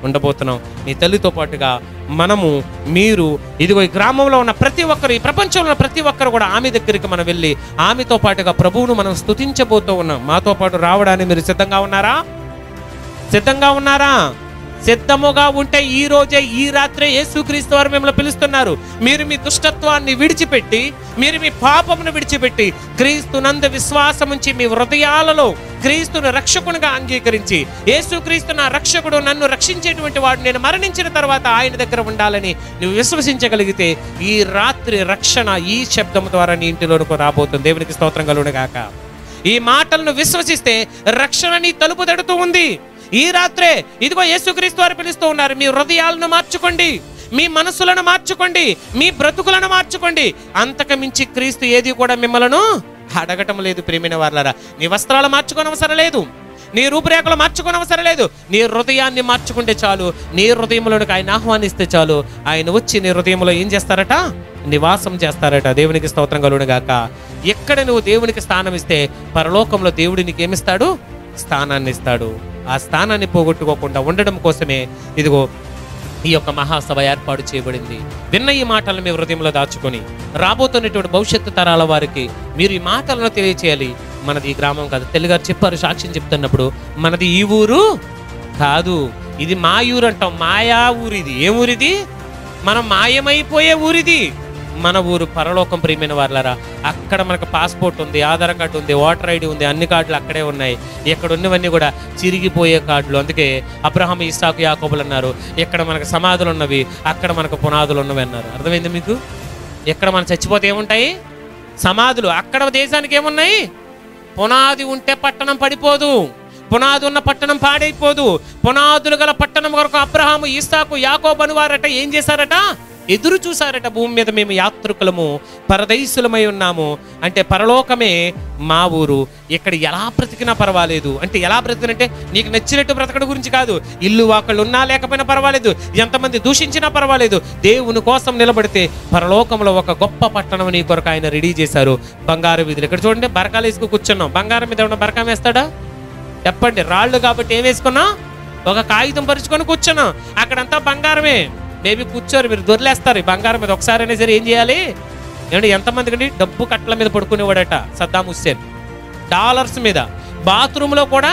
ఉండబోతున్నాం. నీ తల్లితో పాటుగా మనము, మీరు, ఇదిగో ఈ గ్రామంలో ఉన్న ప్రతి ఒక్కరు, ఈ ప్రపంచంలో ఉన్న ప్రతి ఒక్కరు కూడా ఆమె దగ్గరికి మనం వెళ్ళి ఆమెతో పాటుగా ప్రభువును మనం స్తుతించబోతూ ఉన్నాం. మాతో పాటు రావడానికి మీరు సిద్ధంగా ఉన్నారా? సిద్ధంగా ఉన్నారా? సిద్ధముగా ఉంటే ఈ రోజే, ఈ రాత్రే యేసుక్రీస్తు వారు మిమ్మల్ని పిలుస్తున్నారు. మీరు మీ దుష్టత్వాన్ని విడిచిపెట్టి, మీరు మీ పాపమును విడిచిపెట్టి, క్రీస్తునందు విశ్వాసం ఉంచి మీ హృదయాలలో క్రీస్తును రక్షకునిగా అంగీకరించి, యేసుక్రీస్తు నా రక్షకుడు, నన్ను రక్షించేటువంటి వాడు, నేను మరణించిన తర్వాత ఆయన దగ్గర ఉండాలని నువ్వు విశ్వసించగలిగితే, ఈ రాత్రి రక్షణ ఈ శబ్దం ద్వారా నీ ఇంటిలోనికి రాబోతుంది. దేవునికి స్తోత్రం కలుగును గాక. ఈ మాటలను విశ్వసిస్తే రక్షణ నీ తలుపు తడుతూ ఉంది. ఈ రాత్రే ఇదిగో యేసుక్రీస్తు వారు పిలుస్తూ ఉన్నారు. మీ హృదయాలను మార్చుకోండి, మీ మనసులను మార్చుకోండి, మీ బ్రతుకులను మార్చుకోండి. అంతకు మించి క్రీస్తు ఏది కూడా మిమ్మల్ని అడగటం లేదు. ప్రియమైన వారలారా, నీ వస్త్రాలు మార్చుకోనవసరం లేదు, నీ రూపురేఖలు మార్చుకోనవసరం లేదు. నీ హృదయాన్ని మార్చుకుంటే చాలు. నీ హృదయంలోనికి ఆయన ఆహ్వానిస్తే చాలు. ఆయన వచ్చి నీ హృదయంలో ఏం చేస్తారట? నివాసం చేస్తారట. దేవునికి స్తోత్రం కలుగును గాక. ఎక్కడ నువ్వు దేవునికి స్థానం ఇస్తే, పరలోకంలో దేవుడు నీకు ఏమిస్తాడు? స్థానాన్ని ఇస్తాడు. ఆ స్థానాన్ని పోగొట్టుకోకుండా ఉండడం కోసమే ఇదిగో ఈ యొక్క మహాసభ ఏర్పాటు చేయబడింది. విన్న ఈ మాటలను మీ హృదయంలో దాచుకొని రాబోతున్నటువంటి భవిష్యత్తు తరాల వారికి మీరు ఈ మాటలను తెలియచేయాలి. మనది ఈ గ్రామం కాదు. తెలుగుగారు చెప్పారు సాక్ష్యం చెప్తున్నప్పుడు, మనది ఈ ఊరు కాదు, ఇది మా ఊరు అంటాం. మాయా ఊరు ఇది. ఏ ఊరిది? మనం మాయమైపోయే ఊరిది. మన ఊరు పరలోకం. ప్రియమైన వారలారా, అక్కడ మనకు పాస్పోర్ట్ ఉంది, ఆధార్ కార్డు ఉంది, ఓటర్ ఐడి ఉంది, అన్ని కార్డులు అక్కడే ఉన్నాయి. ఇక్కడ ఉన్నవన్నీ కూడా చిరిగిపోయే కార్డులు. అందుకే అబ్రహాం, ఇస్సాకు, యాకోబులు అన్నారు, ఇక్కడ మనకు సమాధులు ఉన్నవి, అక్కడ మనకు పునాదులు ఉన్నవి అన్నారు. అర్థమైంది మీకు? ఎక్కడ మనం చచ్చిపోతే ఏముంటాయి? సమాధులు. అక్కడ దేశానికి ఏమున్నాయి? పునాది ఉంటే పట్టణం పడిపోదు, పునాది ఉన్న పట్టణం పాడైపోదు. పునాదులు గల పట్టణం కొరకు అబ్రహాము, ఇస్సాకు, యాకోబు అని వారట ఏం చేశారట? ఎదురు చూసారట. భూమి మీద మేము యాత్రికులము, పరదేశులమై ఉన్నాము. అంటే పరలోకమే మా ఊరు. ఇక్కడ ఎలా బ్రతికినా పర్వాలేదు. అంటే ఎలా బ్రతికినంటే నీకు నచ్చినట్టు బ్రతకడం గురించి కాదు. ఇల్లు వాకళ్ళు ఉన్నా లేకపోయినా పర్వాలేదు, ఎంతమంది దూషించినా పర్వాలేదు. దేవుని కోసం నిలబడితే పరలోకంలో ఒక గొప్ప పట్టణం నీ కొరకు ఆయన రెడీ చేశారు. బంగారు వీధులు. ఇక్కడ చూడండి, బరకాలు వేసుకు కూర్చున్నాం. బంగారం మీద ఏమన్నా బరకం వేస్తాడా? చెప్పండి. రాళ్ళు కాబట్టి ఏం వేసుకున్నా? ఒక కాగితం పరుచుకొని కూర్చున్నాం. అక్కడంతా బంగారమే. మేబీ కూర్చోరు, మీరు దొరిలేస్తారు ఈ బంగారం మీద. ఒకసారైనా సరే ఏం చేయాలి? ఏమంటే ఎంతమంది కండి డబ్బు కట్ల మీద పడుకునేవాడట సద్దాం హుస్సేన్, డాలర్స్ మీద. బాత్రూంలో కూడా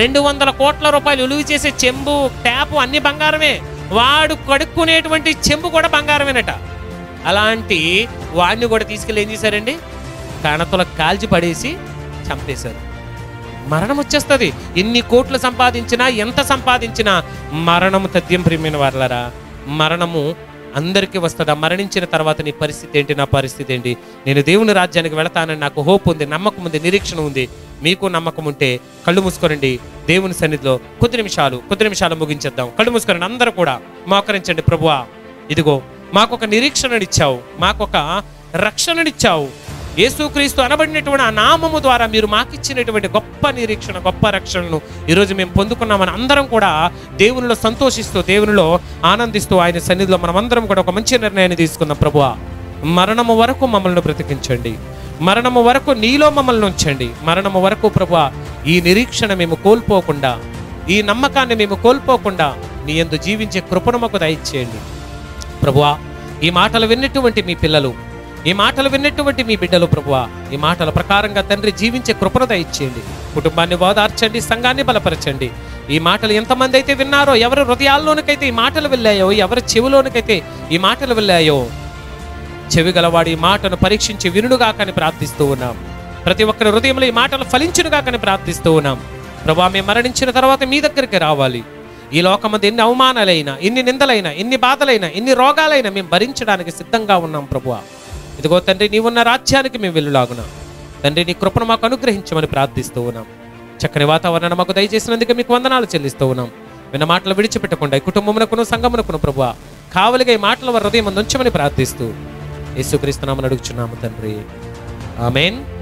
200 కోట్ల రూపాయలు విలువ చేసే చెంబు, ట్యాపు అన్ని బంగారమే. వాడు కడుక్కునేటువంటి చెంబు కూడా బంగారమేనట. అలాంటి వాడిని కూడా తీసుకెళ్ళి ఏం చేశారండి? కణతలకు కాల్చి పడేసి చంపేశారు. మరణం వచ్చేస్తుంది. ఎన్ని కోట్లు సంపాదించినా, ఎంత సంపాదించినా మరణము తథ్యం. ప్రియమైన వారలారా, మరణము అందరికీ వస్తుంది. మరణించిన తర్వాత నీ పరిస్థితి ఏంటి? నా పరిస్థితి ఏంటి? నేను దేవుని రాజ్యానికి వెళతానని నాకు హోప్ ఉంది, నమ్మకం ఉంది, నిరీక్షణ ఉంది. మీకు నమ్మకం ఉంటే కళ్ళు మూసుకోనండి. దేవుని సన్నిధిలో కొద్ది నిమిషాలు ముగించేద్దాం. కళ్ళు మూసుకోనండి. అందరూ కూడా మోకరించండి. ప్రభువా, ఇదిగో మాకొక నిరీక్షణనిచ్చావు, మాకొక రక్షణనిచ్చావు. యేసుక్రీస్తు అనబడినటువంటి ఆ నామము ద్వారా మీరు మాకిచ్చినటువంటి గొప్ప నిరీక్షణ, గొప్ప రక్షణను ఈరోజు మేము పొందుకున్నామని అందరం కూడా దేవునిలో సంతోషిస్తూ, దేవునిలో ఆనందిస్తూ ఆయన సన్నిధిలో మనం అందరం కూడా ఒక మంచి నిర్ణయాన్ని తీసుకుందాం. ప్రభువా, మరణము వరకు మమ్మల్ని బ్రతికించండి, మరణము వరకు నీలో మమ్మల్ని ఉంచండి. మరణము వరకు ప్రభువా ఈ నిరీక్షణ మేము కోల్పోకుండా, ఈ నమ్మకాన్ని మేము కోల్పోకుండా నీ యందు జీవించే కృపను మాకు దయచేయండి. ప్రభువా, ఈ మాటలు విన్నటువంటి మీ పిల్లలు, ఈ మాటలు విన్నటువంటి మీ బిడ్డలు ప్రభువా, ఈ మాటల ప్రకారంగా తండ్రి జీవించే కృపను దయచేయండి. కుటుంబాన్ని ఓదార్చండి, సంఘాన్ని బలపరచండి. ఈ మాటలు ఎంతమంది అయితే విన్నారో, ఎవరి హృదయాల్లోనికైతే ఈ మాటలు వెళ్ళాయో, ఎవరి చెవిలోనికైతే ఈ మాటలు వెళ్ళాయో, చెవి గలవాడి ఈ మాటను పరీక్షించి వినుడుగా కానీ ప్రార్థిస్తూ ఉన్నాం. ప్రతి ఒక్కరి హృదయంలో ఈ మాటలు ఫలించునుగా కానీ ప్రార్థిస్తూ ఉన్నాం. ప్రభువా, మేము మరణించిన తర్వాత మీ దగ్గరికి రావాలి. ఈ లోకమందు ఎన్ని అవమానాలైనా, ఎన్ని నిందలైనా, ఎన్ని బాధలైనా, ఎన్ని రోగాలైనా మేము భరించడానికి సిద్ధంగా ఉన్నాం ప్రభువా. ఇదిగో తండ్రి, నీవున్న రాజ్యానికి మేము వెళ్ళులాగున తండ్రి నీ కృపను మాకు అనుగ్రహించమని ప్రార్థిస్తూ ఉన్నాం. చక్కని వాతావరణం మాకు దయచేసినందుకు మీకు వందనాలు చెల్లిస్తూ ఉన్నాం. విన్న మాటలు విడిచిపెట్టకుండా ఈ కుటుంబమునకును సంఘమునకును ప్రభువా కావలిగా ఈ మాటల వారి హృదయం ఉంచమని ప్రార్థిస్తూ యేసుక్రీస్తు నామమున అడుగుచున్నాము తండ్రి. ఆమేన్.